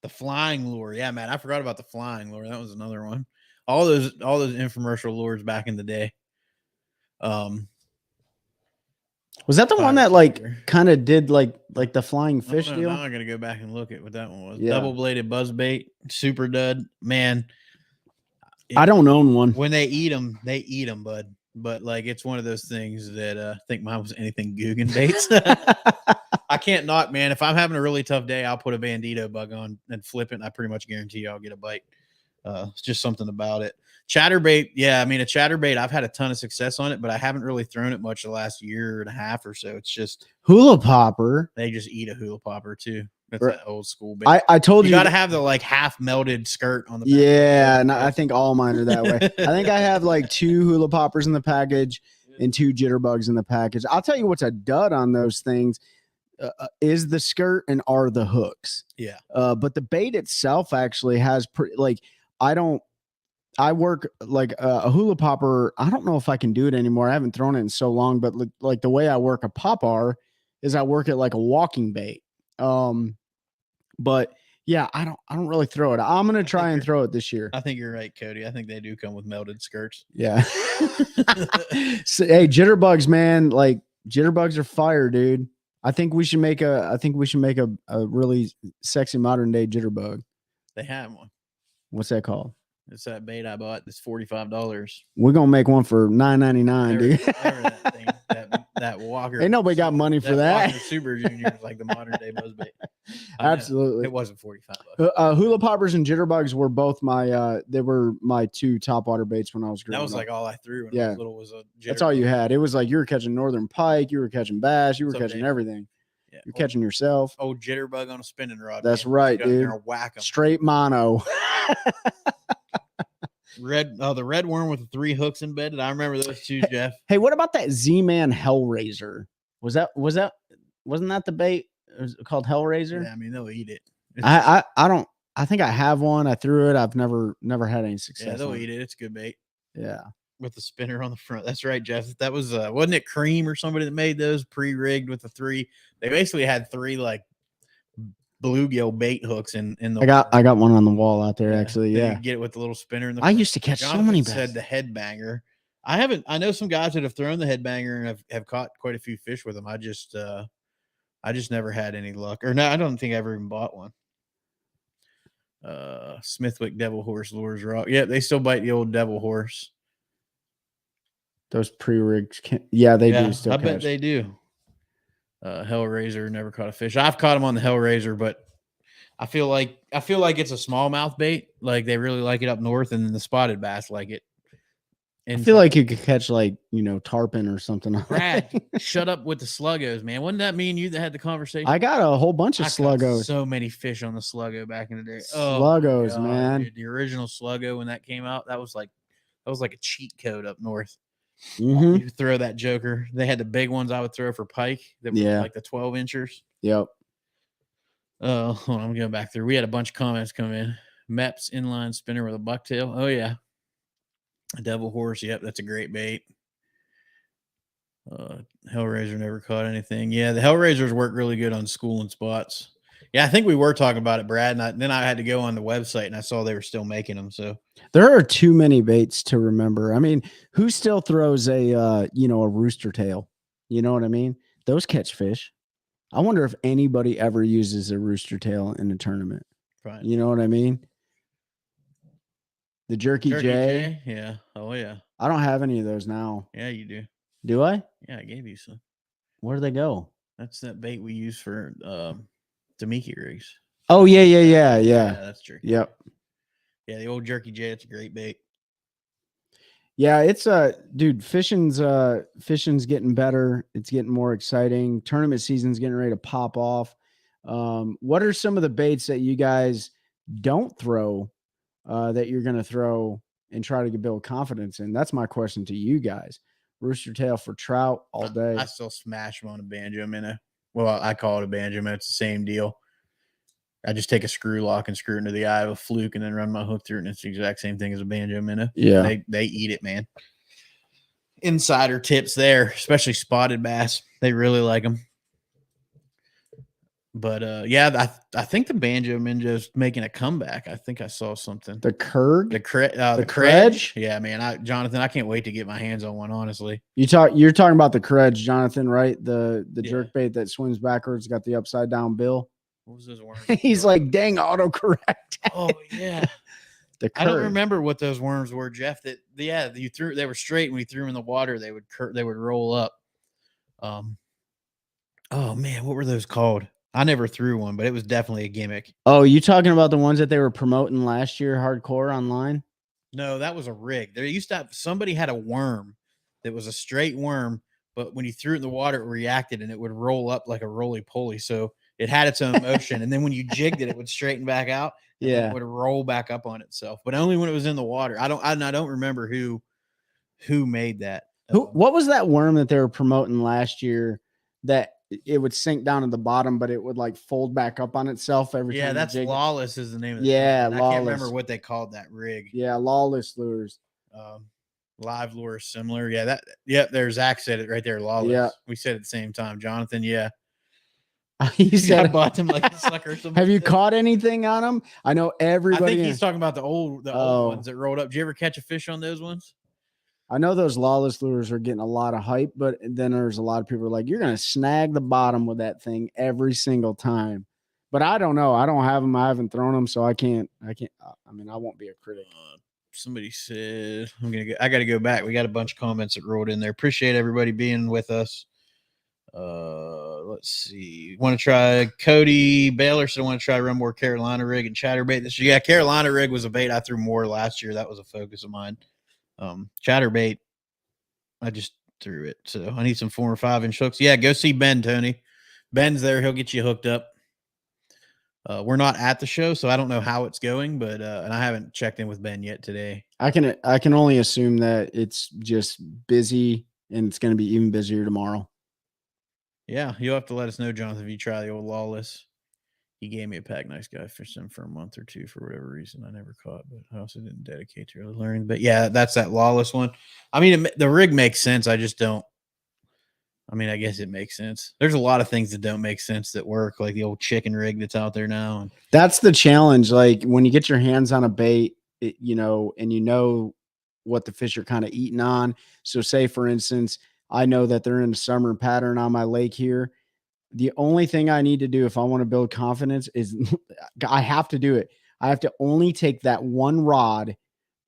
The flying lure. Yeah, man. I forgot about the flying lure. That was another one. All those infomercial lures back in the day. Was that the one that like kind of did like the flying fish deal? Now I'm gonna go back and look at what that one was. Yeah. Double bladed buzz bait, super dud. Man, I don't own one. When they eat them, bud. But like it's one of those things that I think mine was anything Guggen baits. I can't knock, man. If I'm having a really tough day, I'll put a bandito bug on and flip it, and I pretty much guarantee I'll get a bite. It's just something about it. Chatterbait, yeah. I mean, a chatterbait, I've had a ton of success on it, but I haven't really thrown it much the last year and a half or so. It's just hula popper. They just eat a hula popper too. That's that old school bait. I told you got to have the like half melted skirt on the back. Yeah, and I think all mine are that way. I think I have like 2 hula poppers in the package and 2 jitterbugs in the package. I'll tell you what's a dud on those things is the skirt and are the hooks. Yeah. But the bait itself actually has I work like a hula popper. I don't know if I can do it anymore. I haven't thrown it in so long, but like the way I work a popper is I work it like a walking bait. But yeah, I don't really throw it. I'm going to try and throw it this year. I think you're right, Cody. I think they do come with melted skirts. Yeah. So, hey, jitterbugs, man, like jitterbugs are fire, dude. I think we should make a really sexy modern day jitterbug. They have one. What's that called? It's that bait I bought. It's $45. We're gonna make one for $9.99, dude. That Walker. Ain't nobody got money for that. Walker Super Junior is like the modern day buzzbait. Absolutely. It wasn't $45. Hula poppers and jitterbugs were both my they were my two top water baits when I was growing That was up. like all I threw when I Yeah. was little was a That's all you jitterbug. had. It was like you were catching northern pike, you were catching bass, you were What's up, catching Dave? everything. Yeah, You're catching yourself. old jitterbug on a spinning rod. That's man. right, Just go out there dude. and whack 'em. Straight mono. The red worm with the 3 hooks embedded. I remember those two, Jeff. Hey, what about that Z-Man Hellraiser? Wasn't that the bait? It was called Hellraiser? Yeah, I mean they'll eat it. I don't I think I have one. I threw it. I've never had any success. Yeah, they'll on eat it. It's good bait. Yeah. With the spinner on the front. That's right, Jeff. That was wasn't it Cream or somebody that made those pre-rigged with the 3? They basically had 3 like bluegill bait hooks in the I got one on the wall out there actually. Then you Yeah. get it with the little spinner in the I used to catch so many bass. Said the headbanger. I know some guys that have thrown the headbanger and have caught quite a few fish with them. I just never had any luck. Or no, I don't think I ever even bought one. Smithwick Devil Horse Lures Rock. Yeah, they still bite the old Devil Horse. Those pre-rigged they do still I catch. bet they do. Hellraiser never caught a fish. I've caught them on the Hellraiser, but I feel like it's a smallmouth bait. Like they really like it up north, and then the spotted bass like it. I feel like you could catch tarpon or something. Brad, shut up with the sluggos, man. Wasn't that me and you that had the conversation? I got a whole bunch of I caught sluggos. so many fish on the sluggo back in the day. Sluggos, God, man. dude, the original sluggo when that came out, that was like a cheat code up north. Mm-hmm. You throw that joker. They had the big ones I would throw for pike that were like the 12 inchers. Yep. Oh, hold on, I'm going back through. We had a bunch of comments come in. Meps inline spinner with a bucktail. Oh yeah. A Devil Horse. Yep, that's a great bait. Hellraiser never caught anything. Yeah, the Hellraisers work really good on schooling spots. Yeah, I think we were talking about it, Brad. And then I had to go on the website and I saw they were still making them. So there are too many baits to remember. I mean, who still throws a rooster tail? You know what I mean? Those catch fish. I wonder if anybody ever uses a rooster tail in a tournament. Right. You know what I mean? The Jerky J. Yeah. Oh yeah. I don't have any of those now. Yeah, you do. Do I? Yeah, I gave you some. Where do they go? That's that bait we use for Tamiki rigs. Oh yeah. That's jerky. Yep. Yeah, the old Jerky J. It's a great bait. Yeah, it's dude, fishing's getting better. It's getting more exciting. Tournament season's getting ready to pop off. What are some of the baits that you guys don't throw that you're going to throw and try to build confidence in? That's my question to you guys. Rooster tail for trout all day. I still smash them on a banjo minnow. Well, I call it a banjo minnow. It's the same deal. I just take a screw lock and screw it into the eye of a fluke and then run my hook through it. And it's the exact same thing as a banjo minnow. Yeah. They eat it, man. Insider tips there, especially spotted bass. They really like them. But I think the banjo minnows making a comeback. I think I saw something. The Kurg? The Kredge? Yeah, man. Jonathan, I can't wait to get my hands on one, honestly. You're talking about the Kredge, Jonathan, right? The jerkbait that swims backwards, got the upside down bill. What was those worms? He's like, dang, autocorrect. Oh yeah. I don't remember what those worms were, Jeff. They were straight when you threw them in the water, they would roll up. Oh man, what were those called? I never threw one, but it was definitely a gimmick. Oh, you talking about the ones that they were promoting last year, hardcore online? No, that was a rig. There used to have somebody had a worm that was a straight worm, but when you threw it in the water, it reacted and it would roll up like a roly-poly. So it had its own motion, and then when you jigged it would straighten back out. Yeah, it would roll back up on itself, but only when it was in the water. I don't remember who made that. What was that worm that they were promoting last year that it would sink down at the bottom, but it would like fold back up on itself every time? Yeah, that's Lawless is the name of it. Yeah, I can't remember what they called that rig. Yeah, Lawless lures. Live lure similar. Yeah, there's Zach said it right there. Lawless. Yeah, we said it at the same time. Jonathan, yeah. He said I bought them like a sucker. Have you caught anything on them? I know everybody. I think he's talking about the old ones that rolled up. Did you ever catch a fish on those ones? I know those Lawless lures are getting a lot of hype, but then there's a lot of people like, you're going to snag the bottom with that thing every single time. But I don't know. I don't have them. I haven't thrown them, so I can't. I mean, I won't be a critic. Somebody said I got to go back. We got a bunch of comments that rolled in there. Appreciate everybody being with us. Let's see. Want to try Cody Baylor? So I want to try run more Carolina rig and chatterbait this year. Yeah, Carolina rig was a bait I threw more last year. That was a focus of mine. Chatterbait, I just threw it. So I need some 4 or 5 inch hooks. Yeah, go see Ben, Tony. Ben's there. He'll get you hooked up. We're not at the show, so I don't know how it's going, but and I haven't checked in with Ben yet today. I can only assume that it's just busy and it's going to be even busier tomorrow. Yeah, you'll have to let us know, Jonathan, if you try the old Lawless. He gave me a pack. Nice guy. Fished him for a month or 2 for whatever reason. I never caught, but I also didn't dedicate to early learning. But yeah, that's that Lawless one. I mean, the rig makes sense. I just don't. I mean, I guess it makes sense. There's a lot of things that don't make sense that work, like the old chicken rig that's out there now. And that's the challenge. Like when you get your hands on a bait, and you know what the fish are kind of eating on. So say, for instance, I know that they're in a summer pattern on my lake here. The only thing I need to do if I want to build confidence is I have to do it. I have to only take that one rod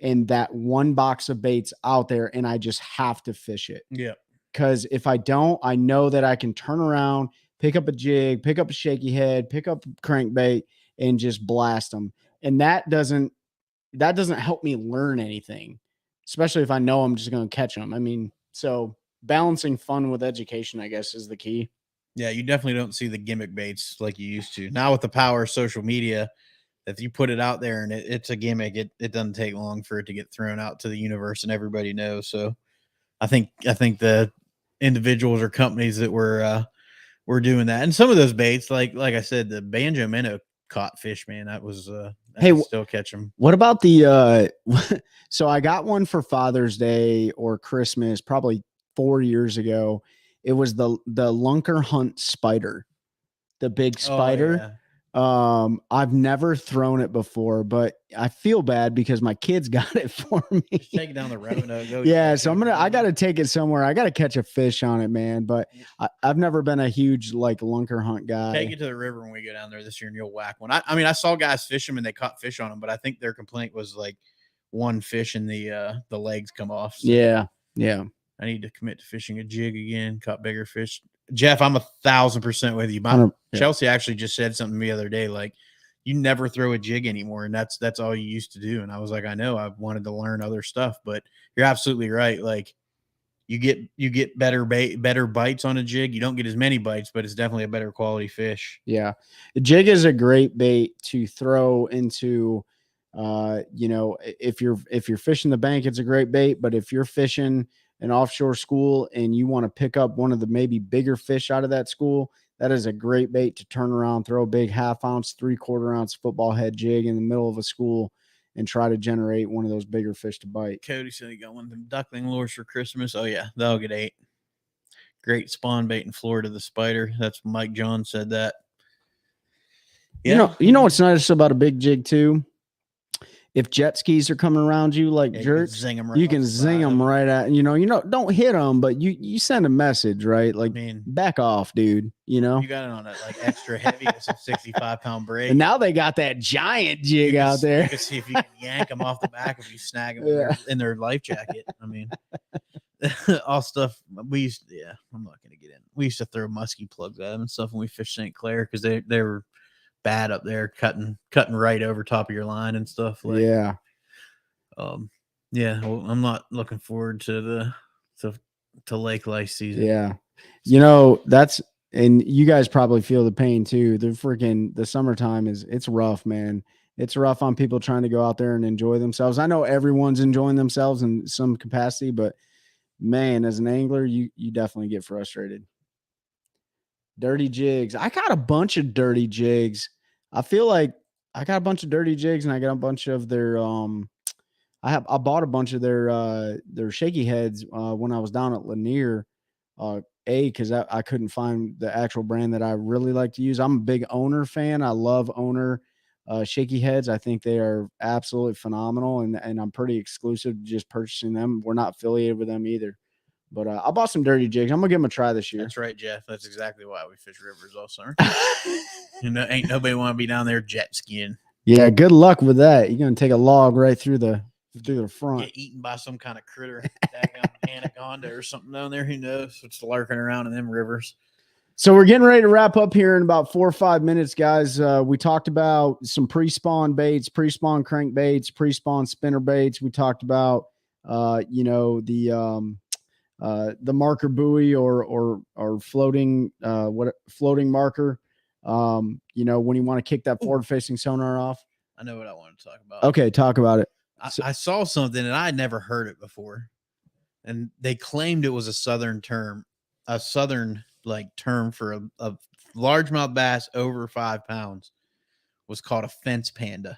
and that one box of baits out there, and I just have to fish it. Yeah. Because if I don't, I know that I can turn around, pick up a jig, pick up a shaky head, pick up a crankbait, and just blast them. And that doesn't help me learn anything, especially if I know I'm just going to catch them. I mean, so balancing fun with education, I guess, is the key. Yeah, you definitely don't see the gimmick baits like you used to. Now with the power of social media, if you put it out there and it's a gimmick, it doesn't take long for it to get thrown out to the universe and everybody knows. So I think the individuals or companies that were doing that, and some of those baits, like I said, the banjo minnow caught fish, man. That was hey, still catch them. What about the so I got one for Father's Day or Christmas probably 4 years ago. It was the Lunker Hunt Spider, the big spider. Oh, yeah. I've never thrown it before, but I feel bad because my kids got it for me. Just take it down the road. Yeah, so I got to take it somewhere. I got to catch a fish on it, man. But I've never been a huge like lunker hunt guy. Take it to the river when we go down there this year, and you'll whack one. I mean, I saw guys fish them and they caught fish on them, but I think their complaint was like one fish and the legs come off. So yeah. I need to commit to fishing a jig again. Caught bigger fish. Jeff, I'm 1,000% with you. Chelsea actually just said something to me the other day, like, you never throw a jig anymore, and that's all you used to do. And I was like, I know, I wanted to learn other stuff, but you're absolutely right. Like, you get better bites on a jig. You don't get as many bites, but it's definitely a better quality fish. Yeah, a jig is a great bait to throw into. If you're fishing the bank, it's a great bait. But if you're fishing an offshore school and you want to pick up one of the maybe bigger fish out of that school, that is a great bait to turn around, throw a big 1/2 ounce, 3/4 ounce football head jig in the middle of a school and try to generate one of those bigger fish to bite. Cody said he got one of them duckling lures for Christmas. Oh yeah, that'll get 8. Great spawn bait in Florida, the spider. That's Mike John said that. Yeah. You know what's nice about a big jig too? If jet skis are coming around you like jerks, you can zing them right at, don't hit them, but you send a message, right? Like, back off, dude. You got it on a like extra heavy, it's a 65-pound braid. And now they got that giant jig out there. You can see if you can yank them off the back if you snag them in their life jacket. I mean, all stuff we used to, I'm not going to get in. We used to throw musky plugs at them and stuff when we fished St. Clair because they were bad up there, cutting right over top of your line and stuff. Like, well, I'm not looking forward to to lake lice season. Yeah, and you guys probably feel the pain too. The summertime it's rough, man. It's rough on people trying to go out there and enjoy themselves. I know everyone's enjoying themselves in some capacity, but man, as an angler, you definitely get frustrated. Dirty jigs. I got a bunch of dirty jigs. I feel like I got a bunch of dirty jigs, and I got a bunch of their I bought a bunch of their shaky heads when I was down at Lanier. Because I couldn't find the actual brand that I really like to use. I'm a big Owner fan. I love Owner shaky heads. I think they are absolutely phenomenal, and I'm pretty exclusive to just purchasing them. We're not affiliated with them either. But I bought some dirty jigs. I'm going to give them a try this year. That's right, Jeff. That's exactly why we fish rivers all summer. Ain't nobody want to be down there jet skiing. Yeah, good luck with that. You're going to take a log right through the front. Get eaten by some kind of critter, anaconda or something down there. Who knows? It's lurking around in them rivers. So we're getting ready to wrap up here in about 4 or 5 minutes, guys. We talked about some pre-spawn baits, pre-spawn crankbaits, pre-spawn spinner baits. We talked about, the marker buoy or floating, floating marker. When you want to kick that forward-facing sonar off. I know what I want to talk about. Okay, talk about it. I saw something and I had never heard it before, and they claimed it was a southern term for a largemouth bass over 5 pounds was called a fence panda.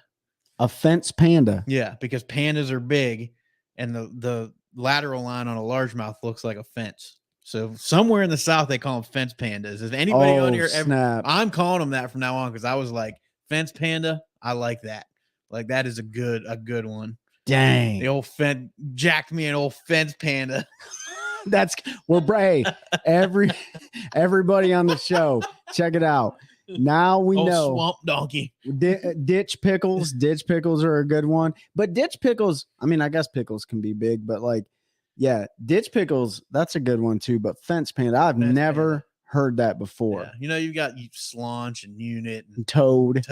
A fence panda. Yeah, because pandas are big, and the lateral line on a largemouth looks like a fence. So somewhere in the South they call them fence pandas. If anybody on here ever, I'm calling them that from now on because I was like, fence panda. I like that. Like that is a good one. Dang. The old fence jacked me an old fence panda. Hey, everybody on the show, check it out. Now we know swamp donkey. Ditch pickles. Ditch pickles are a good one. But ditch pickles, I mean, I guess pickles can be big, but ditch pickles, that's a good one too. But fence panda, I've never heard that before. Yeah. You've got slaunch and unit and toad,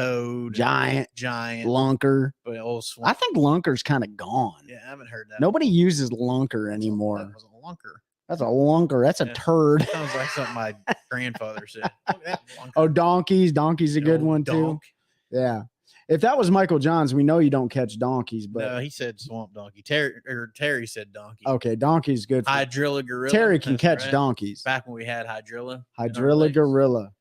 giant, lunker. But old swamp. I think lunker's kind of gone. Yeah, I haven't heard that. Nobody uses lunker anymore. That was a lunker. That's a lunker. That's a turd. Sounds like something my grandfather said. Oh, donkeys. Donkey's a good one too. Yeah. If that was Michael Johns, we know you don't catch donkeys, but no, he said swamp donkey. Terry said donkey. Okay, donkey's good. Hydrilla gorilla. Terry can catch donkeys. Back when we had hydrilla. Hydrilla gorilla.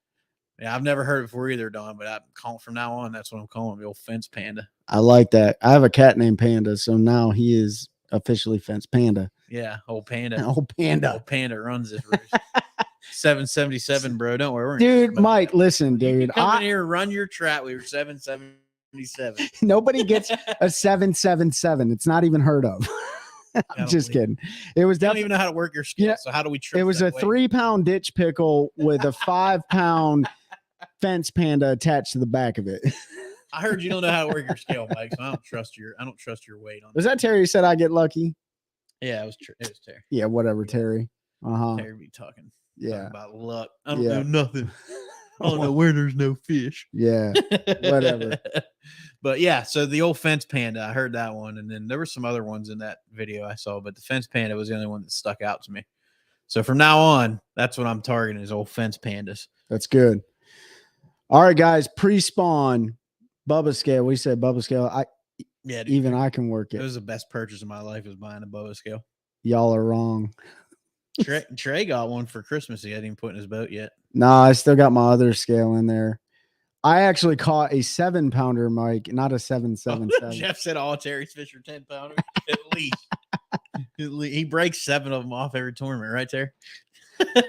Yeah, I've never heard it before either, Don, but I'm calling from now on. That's what I'm calling the old fence panda. I like that. I have a cat named Panda, so now he is officially fence panda. Yeah, old panda. Old panda. Old panda runs this roost. 777, bro. Don't worry. Dude, Mike, listen, dude. Come in here, run your trap. We were 777. Nobody gets a 777. It's not even heard of. I'm just kidding. It was definitely. Don't even know how to work your scale. Yeah, so how do we? It was a 3-pound ditch pickle with a 5-pound fence panda attached to the back of it. I heard you don't know how to work your scale, Mike. So I don't trust your weight on. Was that Terry who said I get lucky? Yeah, it was Terry. Yeah, whatever, Terry. Terry be talking. Yeah, about luck. I don't know nothing. I don't know where there's no fish. Yeah, whatever. But yeah, so the old fence panda, I heard that one, and then there were some other ones in that video I saw, but the fence panda was the only one that stuck out to me. So from now on, that's what I'm targeting is old fence pandas. That's good. All right, guys, pre-spawn Bubba scale. We said Bubba scale. Dude, even I can work it. It was the best purchase of my life was buying a Bubba scale. Y'all are wrong. Trey got one for Christmas. He hadn't even put in his boat yet. Nah, I still got my other scale in there. I actually caught a 7-pounder, Mike, not a 777. Jeff said all Terry's fish are 10-pounders at least. He breaks 7 of them off every tournament, right, Terry?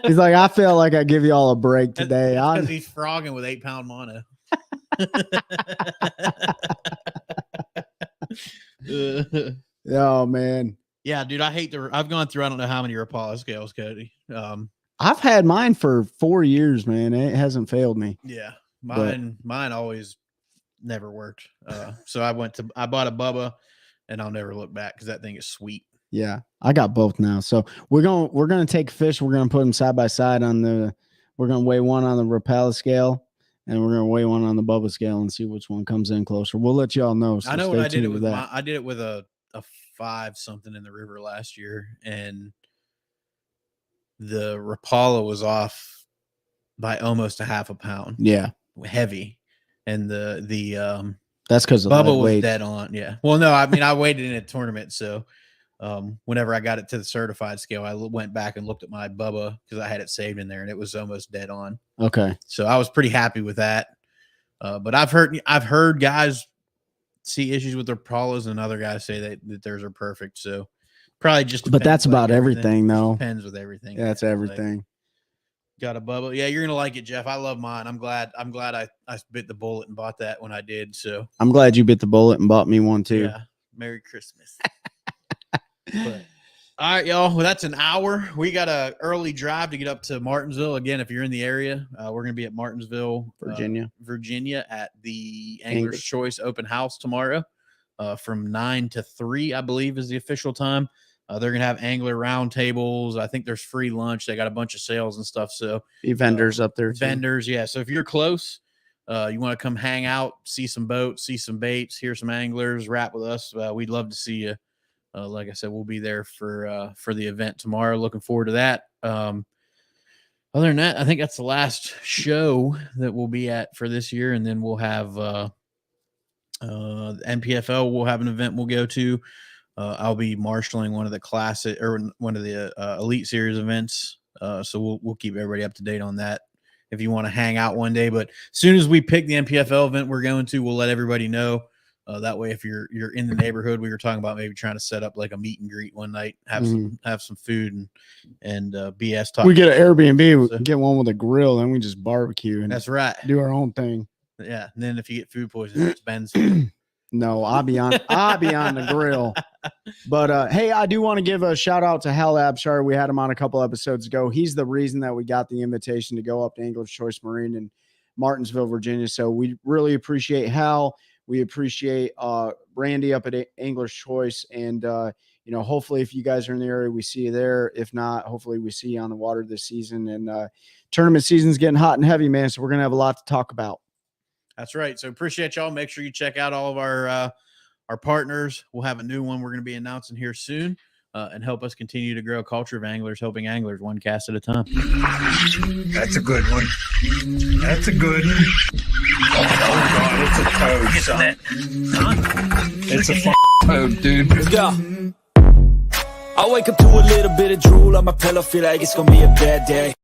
He's like, I feel like I give you all a break today. Because he's frogging with 8-pound mono. Oh man. Yeah, dude, I've gone through I don't know how many Rapala scales, Cody. I've had mine for 4 years, man. It hasn't failed me. Yeah. Mine always never worked. So I bought a Bubba and I'll never look back because that thing is sweet. Yeah, I got both now. So we're gonna take fish. We're gonna put them side by side we're gonna weigh one on the Rapala scale and we're gonna weigh one on the Bubba scale and see which one comes in closer. We'll let y'all know. So I know what I did it with. I did it with a 5 something in the river last year, and the Rapala was off by almost a half a pound. Yeah, heavy, and the that's because Bubba was dead on. Yeah. Well, no, I mean I weighed it in a tournament, so whenever I got it to the certified scale, I went back and looked at my Bubba because I had it saved in there, and it was almost dead on. Okay. So I was pretty happy with that. But I've heard guys see issues with their Rapalas, and other guys say that theirs are perfect. So probably just. But that's about everything, though. Depends with everything. Yeah, that's everything. Like, got a Bubba. Yeah, you're gonna like it, Jeff. I love mine. I'm glad I bit the bullet and bought that when I did. So I'm glad you bit the bullet and bought me one too. Yeah. Merry Christmas. But, all right, y'all. Well, that's an hour. We got a early drive to get up to Martinsville. Again, if you're in the area, we're going to be at Martinsville, Virginia at the Anglers Choice Open House tomorrow from 9 to 3, I believe is the official time. They're going to have angler round tables. I think there's free lunch. They got a bunch of sales and stuff. So Be vendors up there too. vendors. Yeah. So if you're close, you want to come hang out, see some boats, see some baits, hear some anglers, rap with us. We'd love to see you. Like I said, we'll be there for the event tomorrow. Looking forward to that. Other than that, I think that's the last show that we'll be at for this year. And then we'll have NPFL. We'll have an event we'll go to. I'll be marshaling one of the classic or one of the Elite Series events. So we'll keep everybody up to date on that if you want to hang out one day. But as soon as we pick the NPFL event we're going to, we'll let everybody know. That way, if you're in the neighborhood, we were talking about maybe trying to set up like a meet and greet one night, have some food and BS talk. We get an Airbnb, we get one with a grill, then we just barbecue and that's right. do our own thing. Yeah. And then if you get food poisoning, it's Ben's. No, I'll be on the grill. But hey, I do want to give a shout out to Hal Abshire. We had him on a couple episodes ago. He's the reason that we got the invitation to go up to Anglers Choice Marine in Martinsville, Virginia. So we really appreciate Hal. We appreciate Randy up at Anglers Choice. And hopefully if you guys are in the area, we see you there. If not, hopefully we see you on the water this season. And tournament season's getting hot and heavy, man. So we're gonna have a lot to talk about. That's right. So appreciate y'all. Make sure you check out all of our partners. We'll have a new one we're going to be announcing here soon and help us continue to grow a culture of anglers, helping anglers one cast at a time. That's a good one. That's a good one. Oh, God, it's a toad, son. It's a toad, dude. Let's go. I wake up to a little bit of drool on my pillow, feel like it's gonna be a bad day.